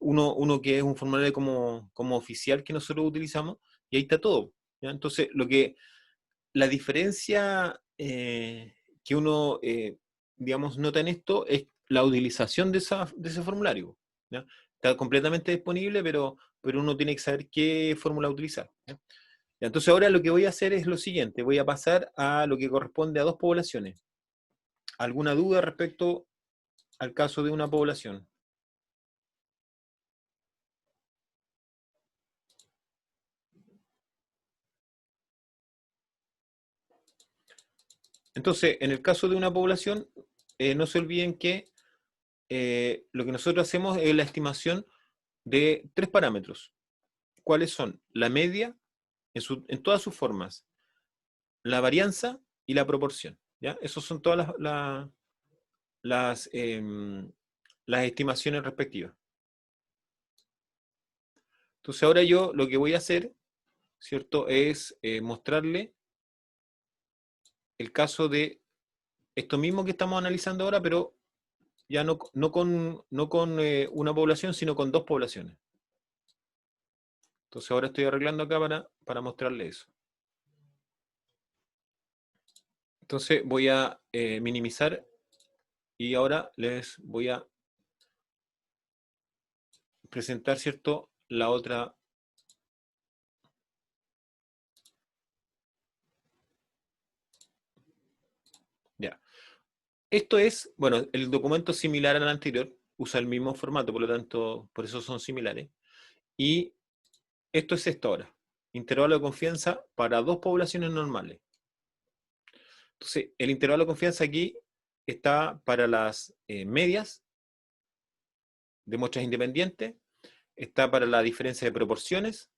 Speaker 1: uno que es un formulario como oficial que nosotros utilizamos, y ahí está todo. ¿Ya? Entonces, la diferencia que uno, digamos, nota en esto es la utilización de ese formulario. ¿Ya? Está completamente disponible, pero uno tiene que saber qué fórmula utilizar. ¿Ya? Entonces ahora lo que voy a hacer es lo siguiente, voy a pasar a lo que corresponde a dos poblaciones. ¿Alguna duda respecto al caso de una población? Entonces, en el caso de una población, no se olviden que lo que nosotros hacemos es la estimación de tres parámetros. ¿Cuáles son? La media, en todas sus formas, la varianza y la proporción. ¿Ya? Esas son todas las, em, las estimaciones respectivas. Entonces ahora yo lo que voy a hacer, ¿cierto? Es mostrarle el caso de esto mismo que estamos analizando ahora, pero ya no con una población, sino con dos poblaciones. Entonces ahora estoy arreglando acá para mostrarle eso. Entonces voy a minimizar y ahora les voy a presentar, ¿cierto?, la otra. Ya. Esto es, bueno, el documento es similar al anterior, usa el mismo formato, por lo tanto, por eso son similares. Y esto es esto ahora. Intervalo de confianza para dos poblaciones normales. Entonces, el intervalo de confianza aquí está para las medias de muestras independientes, está para la diferencia de proporciones,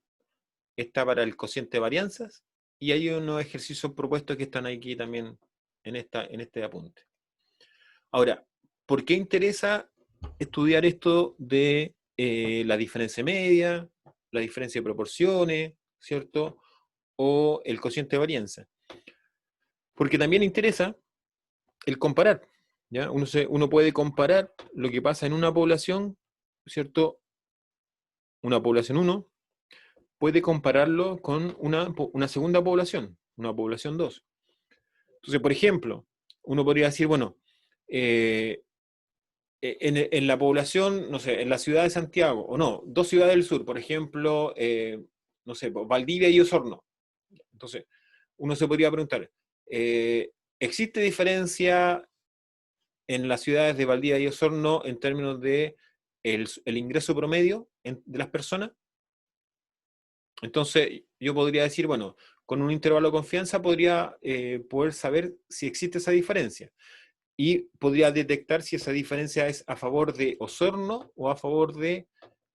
Speaker 1: está para el cociente de varianzas, y hay unos ejercicios propuestos que están aquí también en este apunte. Ahora, ¿por qué interesa estudiar esto de la diferencia media, la diferencia de proporciones, ¿cierto? O el cociente de varianza? Porque también interesa el comparar, ¿ya? Uno puede comparar lo que pasa en una población, ¿cierto? Una población 1, puede compararlo con una segunda población, una población 2. Entonces, por ejemplo, uno podría decir, bueno, eh, en la población, no sé, en la ciudad de Santiago, o no, dos ciudades del sur, por ejemplo, no sé, Valdivia y Osorno. Entonces, uno se podría preguntar, ¿existe diferencia en las ciudades de Valdivia y Osorno en términos de el ingreso promedio de las personas? Entonces, yo podría decir, bueno, con un intervalo de confianza podría poder saber si existe esa diferencia. Y podría detectar si esa diferencia es a favor de Osorno o a favor de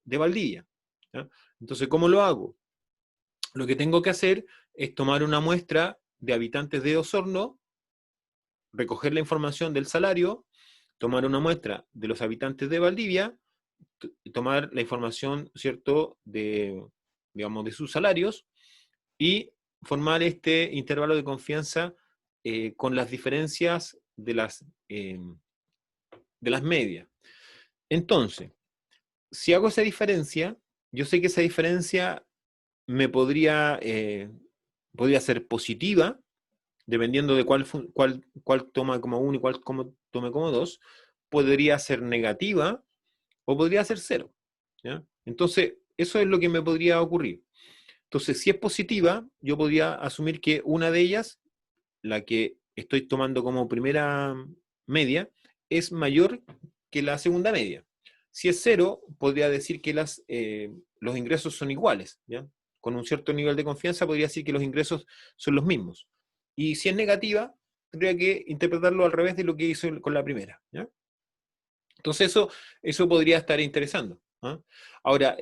Speaker 1: Valdivia. ¿Ya? Entonces, ¿cómo lo hago? Lo que tengo que hacer es tomar una muestra de habitantes de Osorno, recoger la información del salario, tomar una muestra de los habitantes de Valdivia, tomar la información, ¿cierto?, digamos, de sus salarios, y formar este intervalo de confianza con las diferencias de las medias. Entonces, si hago esa diferencia, yo sé que esa diferencia me podría ser positiva, dependiendo de cuál toma como 1 y cuál tome como 2, podría ser negativa o podría ser 0. ¿Ya? Entonces, eso es lo que me podría ocurrir. Entonces, si es positiva, yo podría asumir que una de ellas, la que estoy tomando como primera media, es mayor que la segunda media. Si es 0, podría decir que los ingresos son iguales, ¿ya? Con un cierto nivel de confianza podría decir que los ingresos son los mismos. Y si es negativa, tendría que interpretarlo al revés de lo que hizo con la primera, ¿ya? Entonces eso podría estar interesando. ¿Ah? Ahora,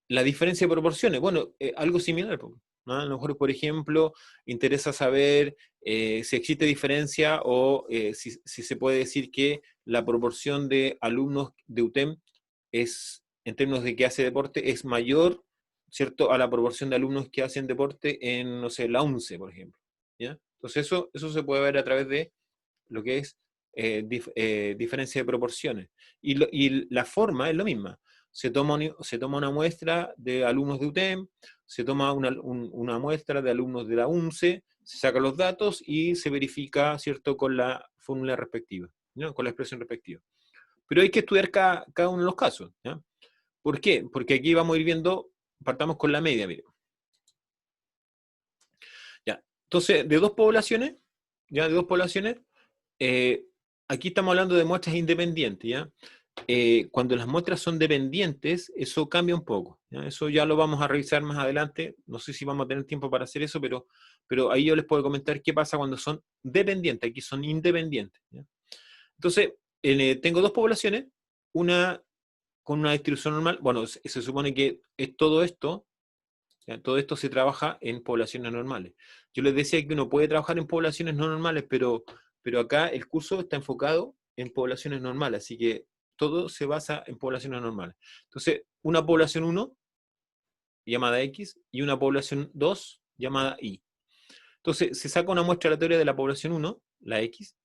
Speaker 1: la diferencia de proporciones, bueno, algo similar. ¿no? A lo mejor, por ejemplo, interesa saber si existe diferencia o si se puede decir que la proporción de alumnos de UTEM es, en términos de que hace deporte, es mayor, ¿cierto?, a la proporción de alumnos que hacen deporte en, no sé, la UNCE, por ejemplo. ¿Ya? Entonces eso se puede ver a través de lo que es diferencia de proporciones. Y la forma es la misma. Se toma una muestra de alumnos de UTEM, se toma una muestra de alumnos de la UNCE, se sacan los datos y se verifica, ¿cierto?, con la fórmula respectiva, ¿no?, con la expresión respectiva. Pero hay que estudiar cada uno de los casos. ¿Ya? ¿Por qué? Porque aquí vamos a ir viendo, partamos con la media, mire. Ya. Entonces, de dos poblaciones, aquí estamos hablando de muestras independientes, ¿ya? Cuando las muestras son dependientes, eso cambia un poco, ¿ya? Eso ya lo vamos a revisar más adelante, no sé si vamos a tener tiempo para hacer eso, pero ahí yo les puedo comentar qué pasa cuando son dependientes, aquí son independientes, ¿ya? Entonces, tengo dos poblaciones, una con una distribución normal, bueno, se supone que es todo esto, ¿ya? Todo esto se trabaja en poblaciones normales. Yo les decía que uno puede trabajar en poblaciones no normales, pero acá el curso está enfocado en poblaciones normales, así que todo se basa en poblaciones normales. Entonces, una población 1, llamada X, y una población 2, llamada Y. Entonces, se saca una muestra aleatoria de la población 1, la X,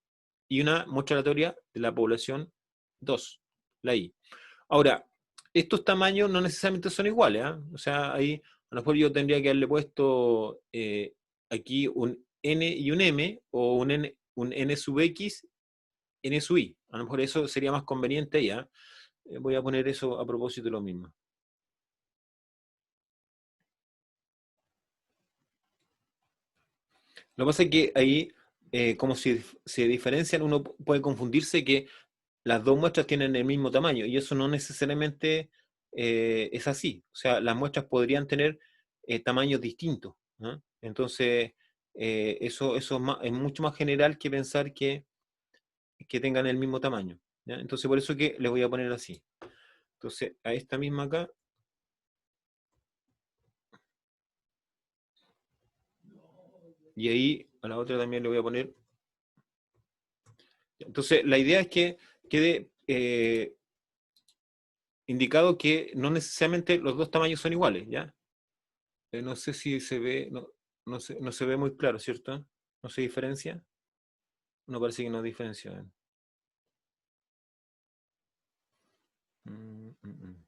Speaker 1: y una muestra aleatoria de la población 2, la Y. Ahora, estos tamaños no necesariamente son iguales, ¿eh? O sea, ahí a lo mejor yo tendría que haberle puesto aquí un N y un M, o un N sub X, N sub Y. A lo mejor eso sería más conveniente ya. Voy a poner eso a propósito de lo mismo. Lo que pasa es que ahí, como se diferencian, uno puede confundirse que las dos muestras tienen el mismo tamaño, y eso no necesariamente es así. O sea, las muestras podrían tener tamaños distintos, ¿no? Entonces, eso es mucho más general que pensar que tengan el mismo tamaño, ¿ya? Entonces, por eso que les voy a poner así. Entonces, a esta misma acá, y ahí a la otra también le voy a poner. Entonces, la idea es que quede indicado que no necesariamente los dos tamaños son iguales, ¿ya? No sé si se ve, no se ve muy claro, ¿cierto? ¿No se diferencia? No parece que no diferencia. Mm, mm, mm.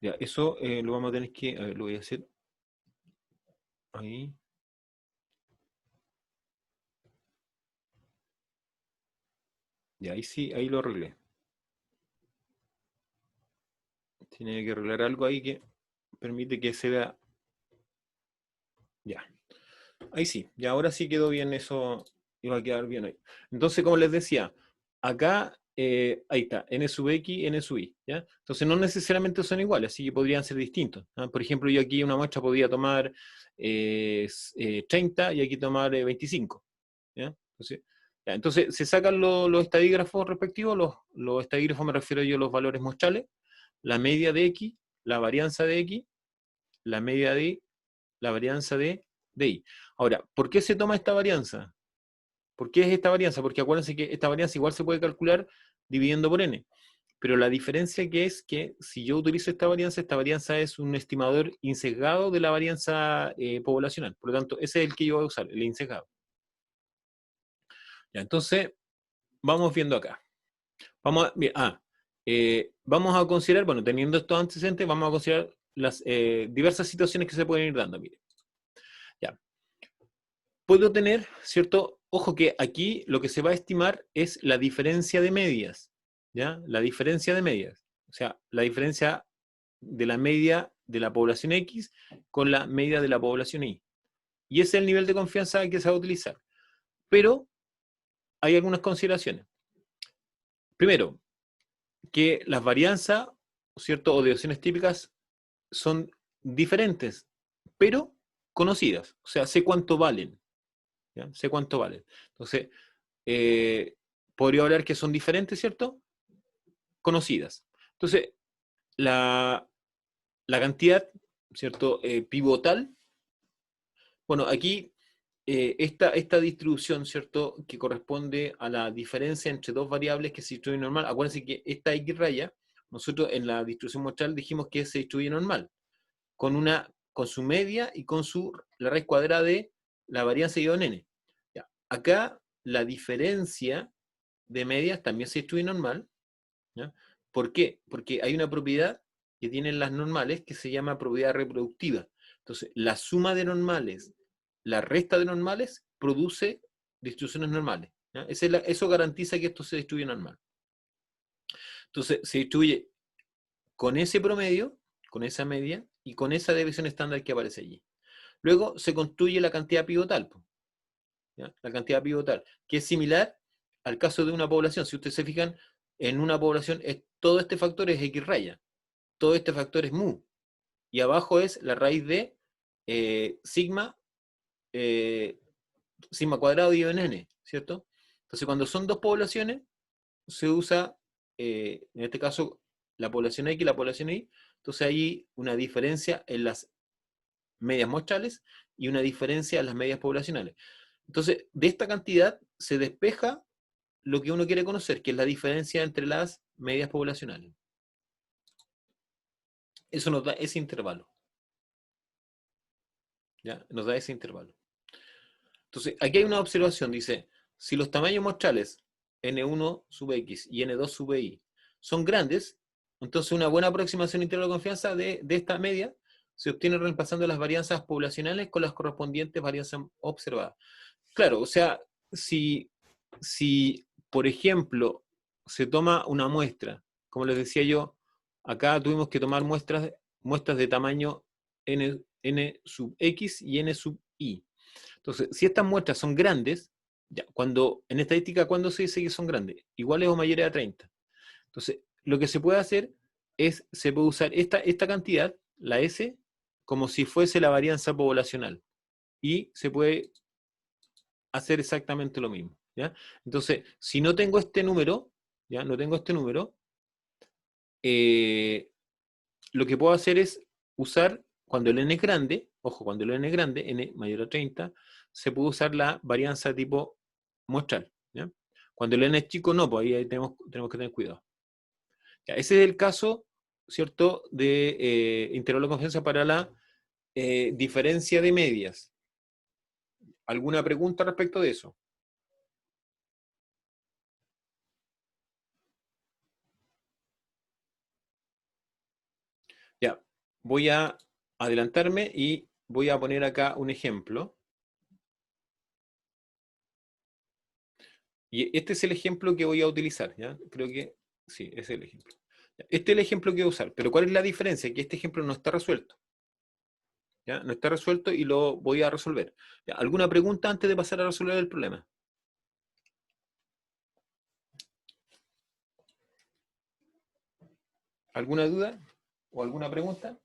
Speaker 1: Ya, eso lo vamos a tener que, a ver, lo voy a hacer ahí. Ya, ahí sí, ahí lo arreglé. Tiene que arreglar algo ahí que permite que se vea. Ya, ahí sí, ya ahora sí quedó bien eso, iba a quedar bien ahí. Entonces, como les decía, acá, ahí está, N sub X, N sub Y, ¿ya? Entonces no necesariamente son iguales, así que podrían ser distintos, ¿ah? Por ejemplo, yo aquí una muestra podría tomar 30 y aquí tomar 25, ¿ya? Entonces se sacan los estadígrafos respectivos, los estadígrafos me refiero yo a los valores muestrales, la media de X, la varianza de X, la media de Y, la varianza de Y. Ahora, ¿por qué se toma esta varianza? ¿Por qué es esta varianza? Porque acuérdense que esta varianza igual se puede calcular dividiendo por n. Pero la diferencia que es que si yo utilizo esta varianza es un estimador insesgado de la varianza poblacional. Por lo tanto, ese es el que yo voy a usar, el insesgado. Ya, entonces, vamos viendo acá. Vamos a considerar, bueno, teniendo estos antecedentes, vamos a considerar las diversas situaciones que se pueden ir dando. Mire. Ya. Puedo tener, ¿cierto? Ojo que aquí lo que se va a estimar es la diferencia de medias, ¿ya? La diferencia de medias. O sea, la diferencia de la media de la población X con la media de la población Y. Y ese es el nivel de confianza que se va a utilizar. Pero hay algunas consideraciones. Primero, que las varianzas, ¿cierto? O deviaciones típicas son diferentes, pero conocidas. O sea, sé cuánto valen. ¿Ya? Sé cuánto valen. Entonces, podría hablar que son diferentes, ¿cierto? conocidas. Entonces, la cantidad, ¿cierto? Pivotal, bueno, aquí esta distribución, ¿cierto? Que corresponde a la diferencia entre dos variables que se distribuyen normal. Acuérdense que esta X raya, nosotros en la distribución muestral dijimos que se distribuye normal, con su media y con la raíz cuadrada de la varianza de ion n. Ya. Acá la diferencia de medias también se distribuye normal. ¿Ya? ¿Por qué? Porque hay una propiedad que tienen las normales que se llama propiedad reproductiva. Entonces, la suma de normales, la resta de normales, produce distribuciones normales. ¿Ya? Eso garantiza que esto se distribuye normal. Entonces, se distribuye con ese promedio, con esa media, y con esa desviación estándar que aparece allí. Luego se construye la cantidad pivotal. ¿Ya? La cantidad pivotal, que es similar al caso de una población. Si ustedes se fijan, en una población todo este factor es X raya, todo este factor es mu, y abajo es la raíz de sigma cuadrado y n, ¿cierto? Entonces cuando son dos poblaciones, se usa, en este caso, la población X y la población Y, entonces hay una diferencia en las medias muestrales y una diferencia en las medias poblacionales. Entonces, de esta cantidad se despeja lo que uno quiere conocer, que es la diferencia entre las medias poblacionales. Eso nos da ese intervalo. ¿Ya? Nos da ese intervalo. Entonces, aquí hay una observación, dice, si los tamaños muestrales N1 sub X y N2 sub Y son grandes, entonces una buena aproximación intervalo de confianza de esta media se obtiene reemplazando las varianzas poblacionales con las correspondientes varianzas observadas. Claro, o sea, si por ejemplo, se toma una muestra, como les decía yo, acá tuvimos que tomar muestras de tamaño n sub X y n sub Y. Entonces, si estas muestras son grandes, ya, en estadística, ¿cuándo se dice que son grandes? Iguales o mayores a 30. Entonces, lo que se puede hacer es, se puede usar esta cantidad, la S, como si fuese la varianza poblacional. Y se puede hacer exactamente lo mismo. ¿Ya? Entonces, si no tengo este número, ¿ya? No tengo este número, lo que puedo hacer es usar, cuando el n es grande, ojo, cuando el n es grande, n mayor a 30, se puede usar la varianza tipo muestral. ¿Ya? Cuando el n es chico, no, pues ahí tenemos que tener cuidado. Ya, ese es el caso, ¿cierto?, de intervalo de confianza para la diferencia de medias. ¿Alguna pregunta respecto de eso? Ya, voy a adelantarme y voy a poner acá un ejemplo. Y este es el ejemplo que voy a utilizar, ¿ya? Creo que sí, ese es el ejemplo. Este es el ejemplo que voy a usar, pero ¿cuál es la diferencia? Que este ejemplo no está resuelto. ¿Ya? No está resuelto y lo voy a resolver. ¿Ya? ¿Alguna pregunta antes de pasar a resolver el problema? ¿Alguna duda o alguna pregunta?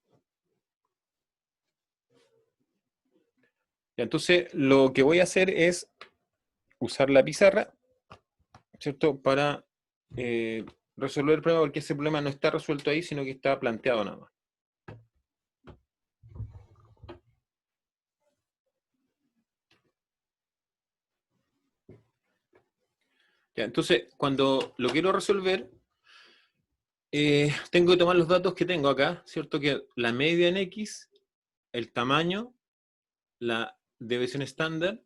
Speaker 1: Ya, entonces, lo que voy a hacer es usar la pizarra, ¿cierto? Para resolver el problema, porque ese problema no está resuelto ahí, sino que está planteado nada más. Ya, entonces, cuando lo quiero resolver, tengo que tomar los datos que tengo acá, ¿cierto? Que la media en X, el tamaño, la deviación estándar,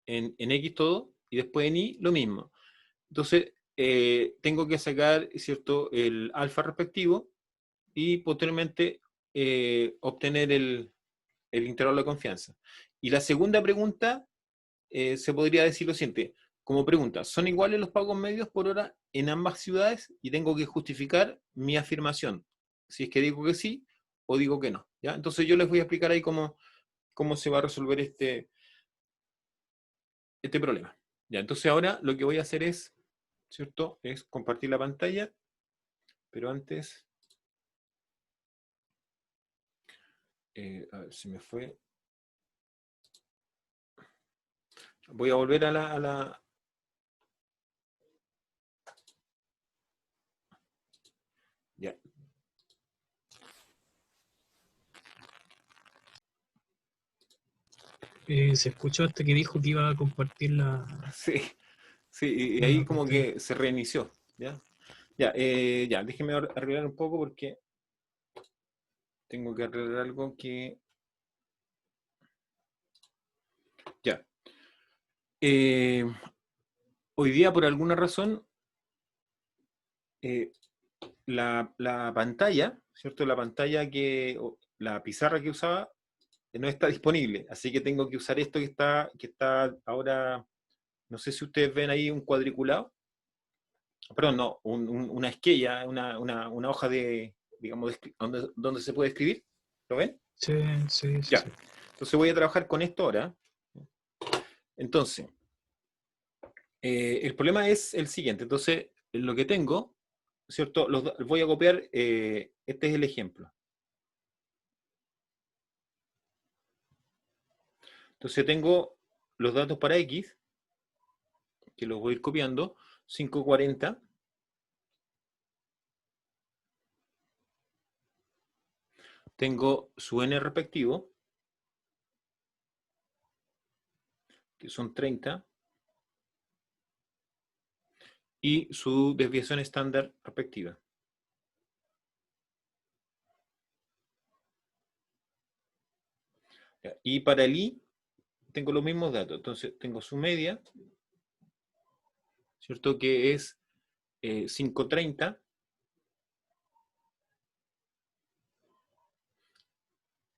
Speaker 1: en X todo, y después en Y lo mismo. Entonces, tengo que sacar, ¿cierto?, el alfa respectivo y posteriormente obtener el intervalo de confianza. Y la segunda pregunta, se podría decir lo siguiente, como pregunta, ¿son iguales los pagos medios por hora en ambas ciudades? Y tengo que justificar mi afirmación, si es que digo que sí o digo que no. ¿Ya? Entonces yo les voy a explicar ahí cómo se va a resolver este problema. Ya, entonces ahora lo que voy a hacer es, ¿cierto?, es compartir la pantalla, pero antes, a ver si me fue. Voy a volver a la Ya.
Speaker 3: Se escuchó hasta que dijo que iba a compartir
Speaker 1: Sí, sí, y
Speaker 3: la
Speaker 1: ahí como
Speaker 3: pantalla.
Speaker 1: que se reinició. ¿Ya? Ya, ya, déjeme arreglar un poco porque tengo que arreglar algo que... Ya. Eh, hoy día, por alguna razón, la pantalla, ¿cierto? La pantalla la pizarra que usaba no está disponible, así que tengo que usar esto que está ahora, no sé si ustedes ven ahí un cuadriculado, perdón, no, una esquella, una hoja de, digamos, donde se puede escribir, ¿lo ven?
Speaker 3: Sí, sí, sí,
Speaker 1: Ya,
Speaker 3: sí.
Speaker 1: entonces voy a trabajar con esto ahora. Entonces, el problema es el siguiente, entonces, lo que tengo, ¿cierto? Voy a copiar, este es el ejemplo. Entonces tengo los datos para X, que los voy a ir copiando, 540. Tengo su n respectivo, que son 30, y su desviación estándar respectiva. Y para el I tengo los mismos datos. Entonces tengo su media, ¿cierto? Que es 530.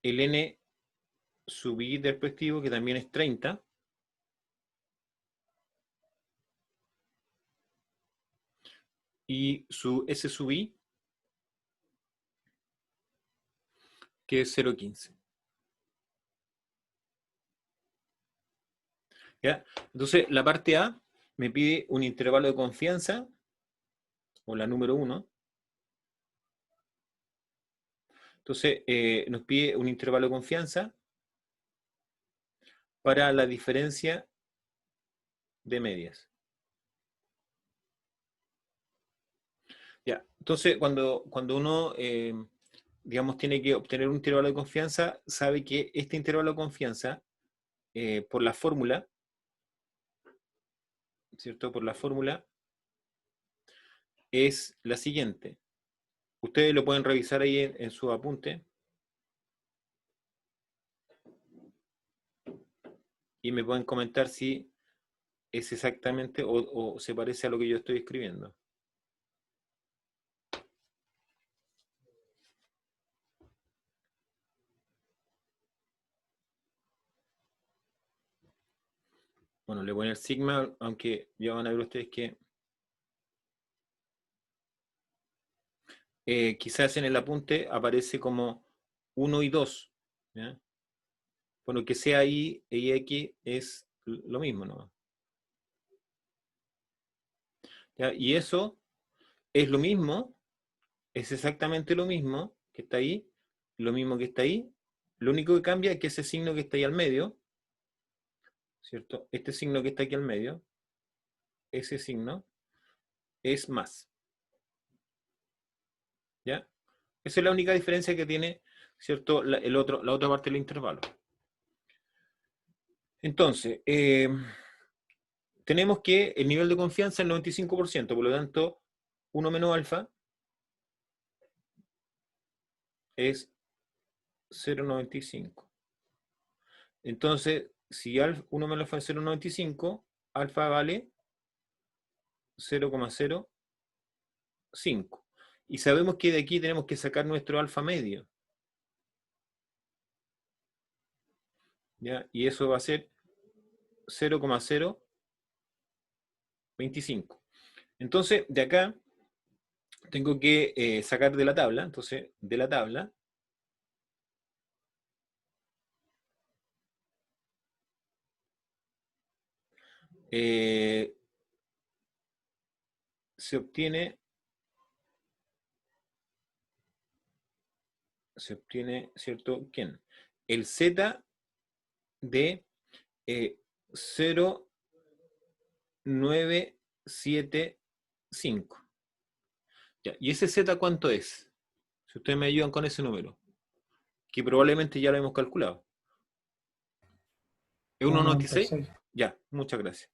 Speaker 1: El n sub I respectivo, que también es 30. Y su S sub I, que es 0,15. ¿Ya? Entonces, la parte A me pide un intervalo de confianza, o la número 1. Entonces, nos pide un intervalo de confianza para la diferencia de medias. Ya. Entonces, cuando uno, digamos, tiene que obtener un intervalo de confianza, sabe que este intervalo de confianza, por la fórmula, ¿cierto? Por la fórmula, es la siguiente. Ustedes lo pueden revisar ahí en su apunte. Y me pueden comentar si es exactamente o se parece a lo que yo estoy escribiendo. Bueno, le voy a poner sigma, aunque ya van a ver ustedes que quizás en el apunte aparece como 1 y 2. ¿Ya? Bueno, que sea I y X es lo mismo, ¿no? ¿Ya? Y eso es lo mismo, es exactamente lo mismo que está ahí, lo mismo que está ahí. Lo único que cambia es que ese signo que está ahí al medio, ¿cierto? Este signo que está aquí al medio, ese signo es más. ¿Ya? Esa es la única diferencia que tiene, ¿cierto? La otra parte del intervalo. Entonces, tenemos que el nivel de confianza es el 95%, por lo tanto, 1 menos alfa es 0,95. Entonces, si 1 menos alfa es 0,95, alfa vale 0,05. Y sabemos que de aquí tenemos que sacar nuestro alfa medio. ¿Ya? Y eso va a ser 0,025. Entonces, de acá tengo que sacar de la tabla. Entonces, de la tabla, se obtiene, ¿cierto? ¿Quién? El Z de 0,975. Ya, ¿y ese Z cuánto es? Si ustedes me ayudan con ese número, que probablemente ya lo hemos calculado. ¿Es 1,96?
Speaker 4: 1,96.
Speaker 1: Ya, muchas gracias.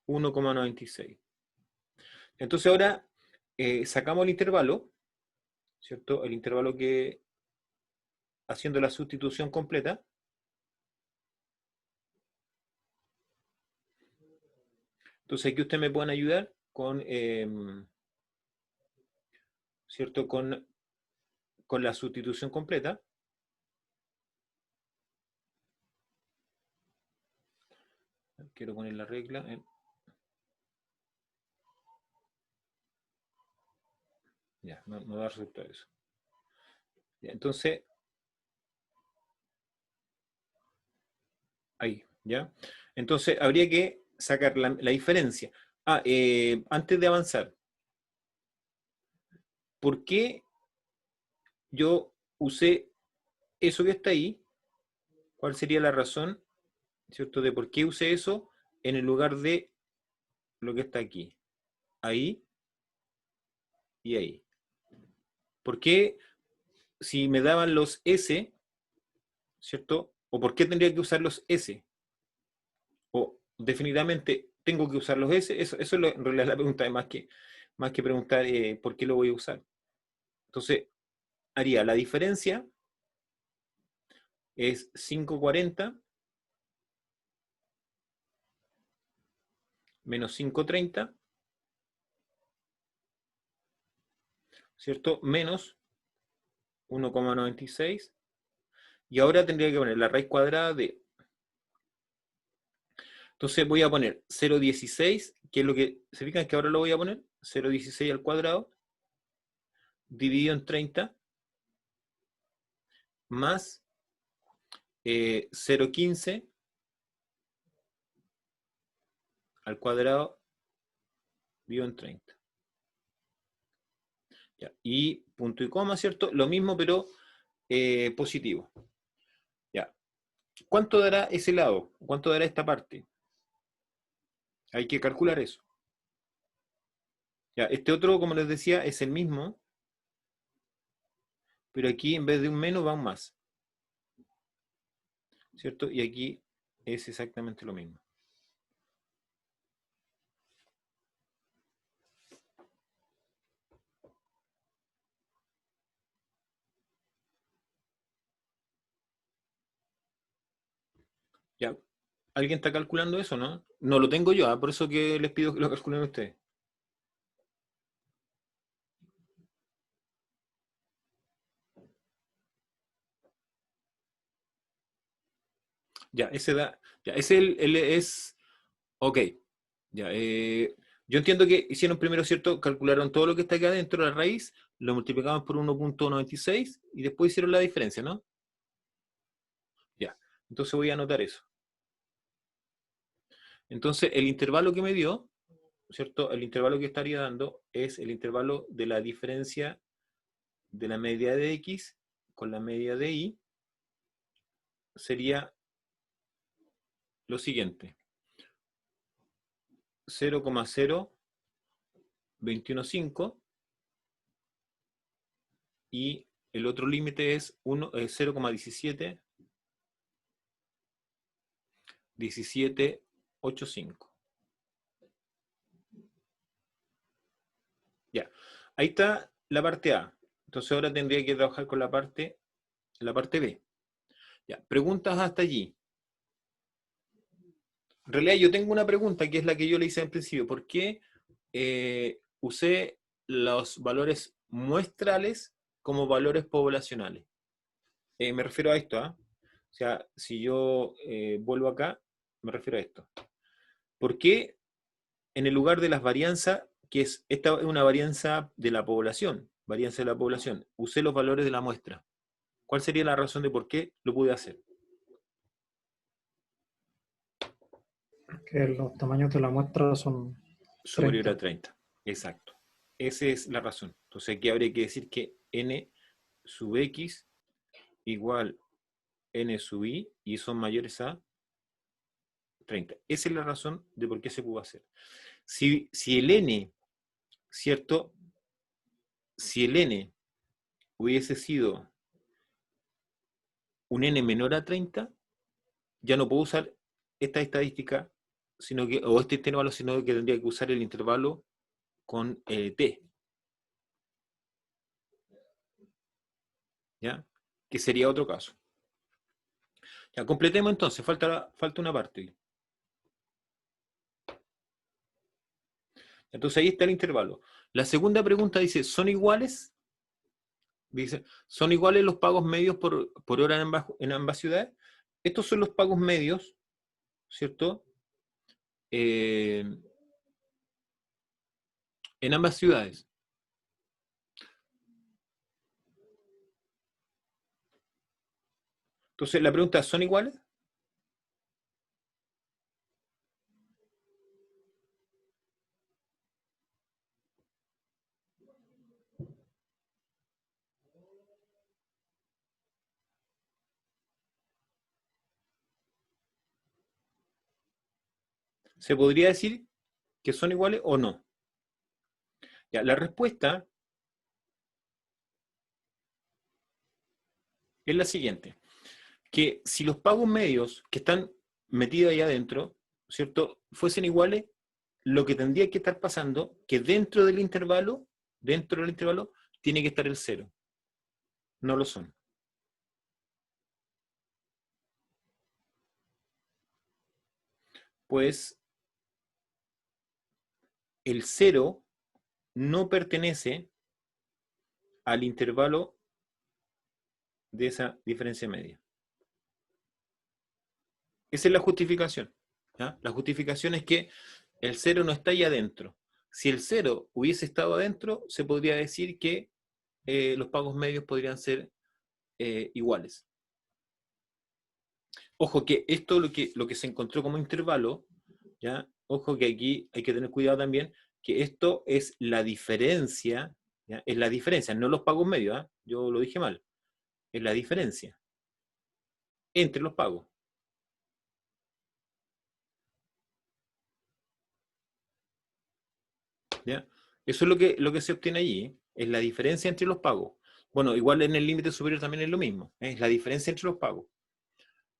Speaker 1: 1,96. Entonces ahora sacamos el intervalo, ¿cierto? El intervalo que, haciendo la sustitución completa, entonces aquí ustedes me pueden ayudar con, ¿cierto? Con la sustitución completa. Quiero poner la regla. Ya, no da resultado eso. Ya, entonces, ahí, ¿ya? Entonces, habría que sacar la diferencia. Antes de avanzar, ¿por qué yo usé eso que está ahí? ¿Cuál sería la razón, ¿cierto? De por qué usé eso en el lugar de lo que está aquí. Ahí y ahí. ¿Por qué si me daban los S, ¿cierto? ¿O por qué tendría que usar los S? O definitivamente tengo que usar los S. Eso es en realidad la pregunta, más que preguntar por qué lo voy a usar. Entonces, haría la diferencia es 540 menos 530, ¿cierto? Menos 1,96. Y ahora tendría que poner la raíz cuadrada de... Entonces voy a poner 0,16, que es lo que... ¿Se fijan que ahora lo voy a poner? 0,16 al cuadrado, dividido en 30, más 0,15 al cuadrado, dividido en 30. Ya. Y punto y coma, ¿cierto? Lo mismo, pero positivo. Ya. ¿Cuánto dará ese lado? ¿Cuánto dará esta parte? Hay que calcular eso. Ya, este otro, como les decía, es el mismo, pero aquí en vez de un menos va un más. ¿Cierto? Y aquí es exactamente lo mismo. Ya. ¿Alguien está calculando eso, no? No lo tengo yo, por eso que les pido que lo calculen ustedes. Ya, ese da. Ya, ese es. Ok. Ya, yo entiendo que hicieron primero, ¿cierto? Calcularon todo lo que está acá dentro de la raíz, lo multiplicamos por 1,96 y después hicieron la diferencia, ¿no? Ya. Entonces voy a anotar eso. Entonces, el intervalo que me dio, ¿cierto? El intervalo que estaría dando es el intervalo de la diferencia de la media de X con la media de Y. Sería lo siguiente. 0,0215 y el otro límite es 0,1785. Ya, ahí está la parte A. Entonces ahora tendría que trabajar con la parte B. Ya, preguntas hasta allí. En realidad yo tengo una pregunta que es la que yo le hice al principio. ¿Por qué usé los valores muestrales como valores poblacionales? Me refiero a esto, ¿ah? O sea, si yo vuelvo acá, me refiero a esto. ¿Por qué en el lugar de las varianzas, que es esta es una varianza de la población, usé los valores de la muestra? ¿Cuál sería la razón de por qué lo pude hacer?
Speaker 4: Que los tamaños de la muestra son
Speaker 1: Superior
Speaker 4: 30.
Speaker 1: a 30. Exacto. Esa es la razón. Entonces aquí habría que decir que n sub x igual n sub y son mayores a 30. Esa es la razón de por qué se pudo hacer. Si el n ¿cierto? Si el n hubiese sido un n menor a 30, ya no puedo usar esta estadística, o este intervalo, sino que tendría que usar el intervalo con t. ¿Ya? Que sería otro caso. Ya, completemos entonces, falta una parte. Entonces ahí está el intervalo. La segunda pregunta dice, ¿son iguales? Dice, ¿son iguales los pagos medios por hora en ambas ciudades? Estos son los pagos medios, ¿cierto? En ambas ciudades. Entonces la pregunta es, ¿son iguales? ¿Se podría decir que son iguales o no? Ya, la respuesta es la siguiente, que si los pagos medios que están metidos ahí adentro, ¿cierto?, fuesen iguales, lo que tendría que estar pasando, que dentro del intervalo, tiene que estar el 0. No lo son. Pues el 0 no pertenece al intervalo de esa diferencia media. Esa es la justificación. ¿Ya? La justificación es que el 0 no está ahí adentro. Si el 0 hubiese estado adentro, se podría decir que los pagos medios podrían ser iguales. Ojo que esto lo que se encontró como intervalo, ¿ya? Ojo que aquí hay que tener cuidado también, que esto es la diferencia, ¿ya? Es la diferencia, no los pagos medios, ¿eh? Yo lo dije mal. Es la diferencia entre los pagos. ¿Ya? Eso es lo que se obtiene allí, ¿eh? Es la diferencia entre los pagos. Bueno, igual en el límite superior también es lo mismo, ¿eh? Es la diferencia entre los pagos.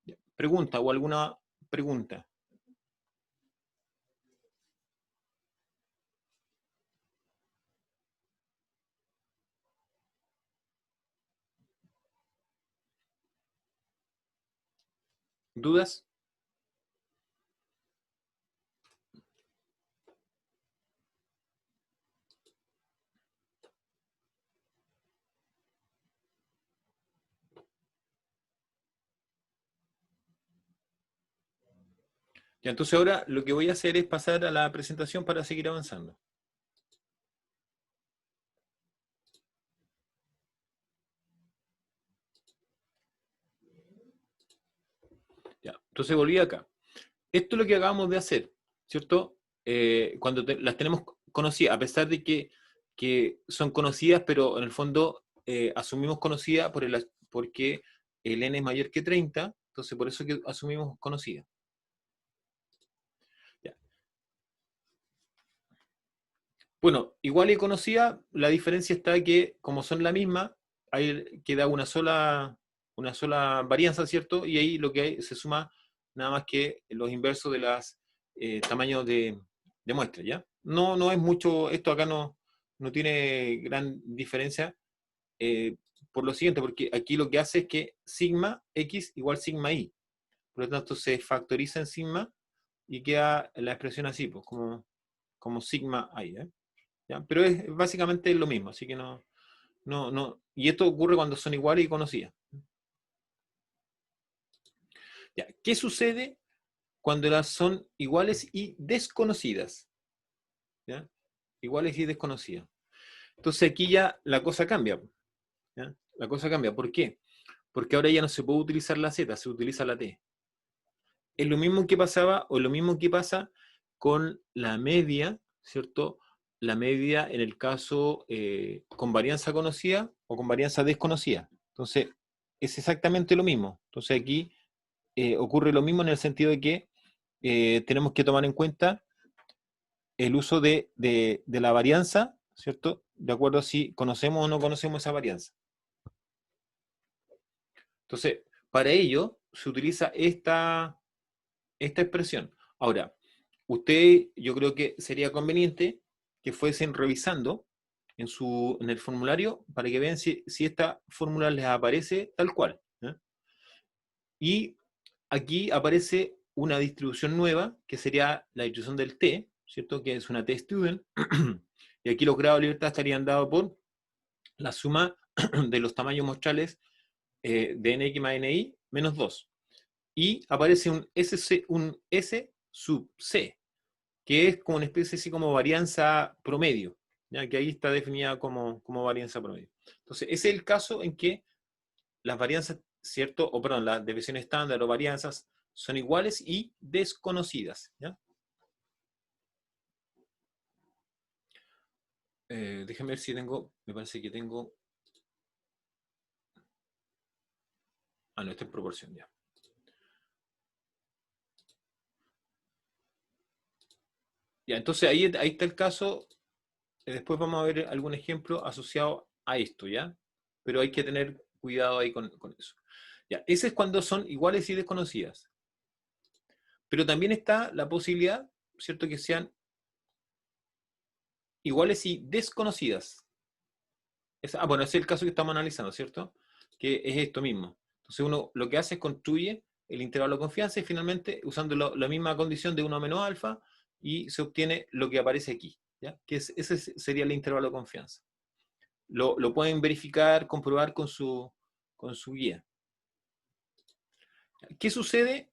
Speaker 1: ¿Ya? ¿Pregunta o alguna pregunta? ¿Dudas? Ya, entonces ahora lo que voy a hacer es pasar a la presentación para seguir avanzando. Ya, entonces volví acá. Esto es lo que acabamos de hacer, ¿cierto? Cuando las tenemos conocidas, a pesar de que son conocidas, pero en el fondo asumimos conocida porque el n es mayor que 30, entonces por eso que asumimos conocida. Ya. Bueno, igual y conocida, la diferencia está que como son la misma, ahí queda una sola varianza, ¿cierto? Y ahí lo que hay se suma nada más que los inversos de los tamaños de muestra, ¿ya? No es mucho, esto acá no tiene gran diferencia, por lo siguiente, porque aquí lo que hace es que sigma x igual sigma y. Por lo tanto, se factoriza en sigma y queda la expresión así, pues, como sigma i, ¿eh? ¿Ya? Pero es básicamente lo mismo, así que no. Y esto ocurre cuando son iguales y conocidas. ¿Ya? ¿Qué sucede cuando las son iguales y desconocidas? ¿Ya? Iguales y desconocidas. Entonces aquí ya la cosa cambia. ¿Ya? La cosa cambia. ¿Por qué? Porque ahora ya no se puede utilizar la z, se utiliza la t. Es lo mismo que pasaba, o lo mismo que pasa con la media, ¿cierto? La media en el caso con varianza conocida o con varianza desconocida. Entonces, es exactamente lo mismo. Entonces aquí ocurre lo mismo en el sentido de que tenemos que tomar en cuenta el uso de la varianza ¿cierto? De acuerdo a si conocemos o no conocemos esa varianza. Entonces, para ello se utiliza esta expresión. Ahora, yo creo que sería conveniente que fuesen revisando en el formulario para que vean si esta fórmula les aparece tal cual. ¿Eh? Y aquí aparece una distribución nueva, que sería la distribución del T, ¿cierto? Que es una T-student. Y aquí los grados de libertad estarían dados por la suma de los tamaños muestrales de nx más ni menos 2. Y aparece un S sub C, que es como una especie así como varianza promedio, ya que ahí está definida como varianza promedio. Entonces, ese es el caso en que las varianzas, ¿cierto? O perdón, las desviaciones estándar o varianzas son iguales y desconocidas, ¿ya? Déjame ver si tengo, me parece que tengo... Ah, no, está en proporción ya. Ya, entonces ahí está el caso. Después vamos a ver algún ejemplo asociado a esto, ¿ya? Pero hay que tener cuidado ahí con eso. Ya, ese es cuando son iguales y desconocidas. Pero también está la posibilidad, ¿cierto?, que sean iguales y desconocidas. Bueno, ese es el caso que estamos analizando, ¿cierto? Que es esto mismo. Entonces uno lo que hace es construye el intervalo de confianza y finalmente, usando la misma condición de 1 menos alfa, y se obtiene lo que aparece aquí, ¿ya? Ese sería el intervalo de confianza. Lo pueden verificar, comprobar con su guía. ¿Qué sucede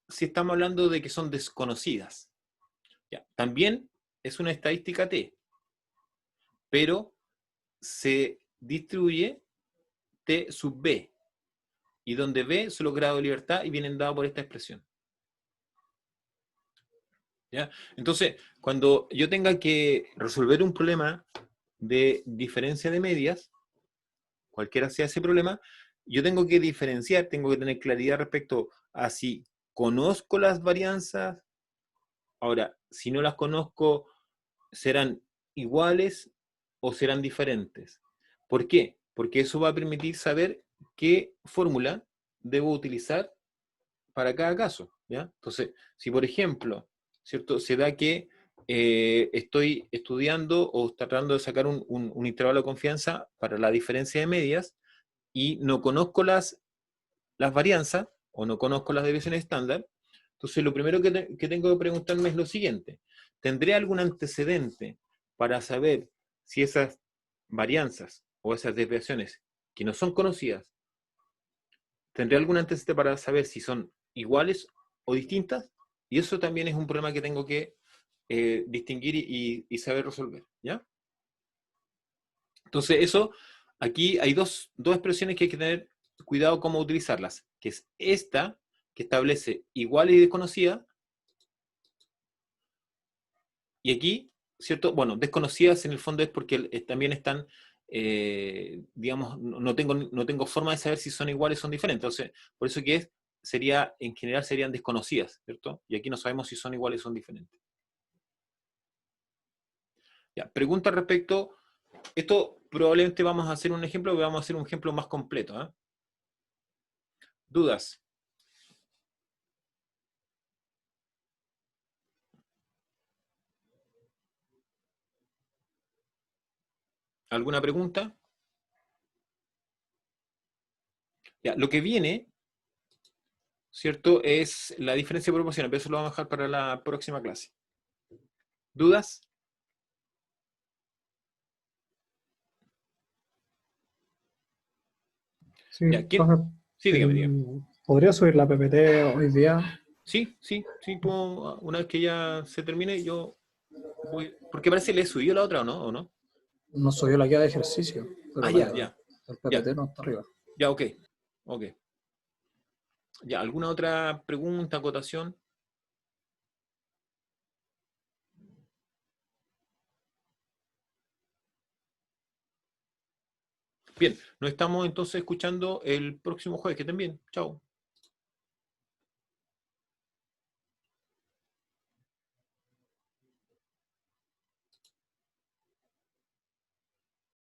Speaker 1: si estamos hablando de que son desconocidas? Ya, también es una estadística T, pero se distribuye T sub B, y donde B son los grados de libertad y vienen dados por esta expresión. ¿Ya? Entonces, cuando yo tenga que resolver un problema de diferencia de medias, cualquiera sea ese problema, yo tengo que diferenciar, tengo que tener claridad respecto a si conozco las varianzas. Ahora, si no las conozco, ¿serán iguales o serán diferentes? ¿Por qué? Porque eso va a permitir saber qué fórmula debo utilizar para cada caso, ¿ya? Entonces, si por ejemplo, ¿cierto?, se da que estoy estudiando o tratando de sacar un intervalo de confianza para la diferencia de medias y no conozco las varianzas o no conozco las desviaciones estándar, entonces lo primero que tengo que preguntarme es lo siguiente: ¿tendré algún antecedente para saber si esas varianzas o esas desviaciones que no son conocidas, tendré algún antecedente para saber si son iguales o distintas? Y eso también es un problema que tengo que distinguir y saber resolver, ¿ya? Entonces eso, aquí hay dos expresiones que hay que tener cuidado cómo utilizarlas, que es esta, que establece igual y desconocida, y aquí, ¿cierto? Bueno, desconocidas en el fondo es porque también están, digamos, no tengo forma de saber si son iguales o son diferentes. Entonces, por eso que en general serían desconocidas, ¿cierto? Y aquí no sabemos si son iguales o son diferentes. Ya, pregunta respecto, esto probablemente vamos a hacer un ejemplo, pero vamos a hacer un ejemplo más completo, ¿eh? ¿Dudas? ¿Alguna pregunta? Ya, lo que viene, ¿cierto?, es la diferencia proporcional, pero eso lo vamos a dejar para la próxima clase. ¿Dudas?
Speaker 4: Sí,
Speaker 1: Ya, ¿quién?
Speaker 4: profe,
Speaker 1: Sí, dígame.
Speaker 4: ¿podría subir la PPT hoy día?
Speaker 1: Sí, una vez que ya se termine, yo voy, porque parece que le he subido la otra, ¿o no?
Speaker 4: No subió la guía de ejercicio,
Speaker 1: Ah,
Speaker 4: pero
Speaker 1: ya, ya,
Speaker 4: el
Speaker 1: ya,
Speaker 4: PPT no está arriba.
Speaker 1: ya, ok. Ya, ¿alguna otra pregunta, acotación? Bien, nos estamos entonces escuchando el próximo jueves, que estén bien. Chao.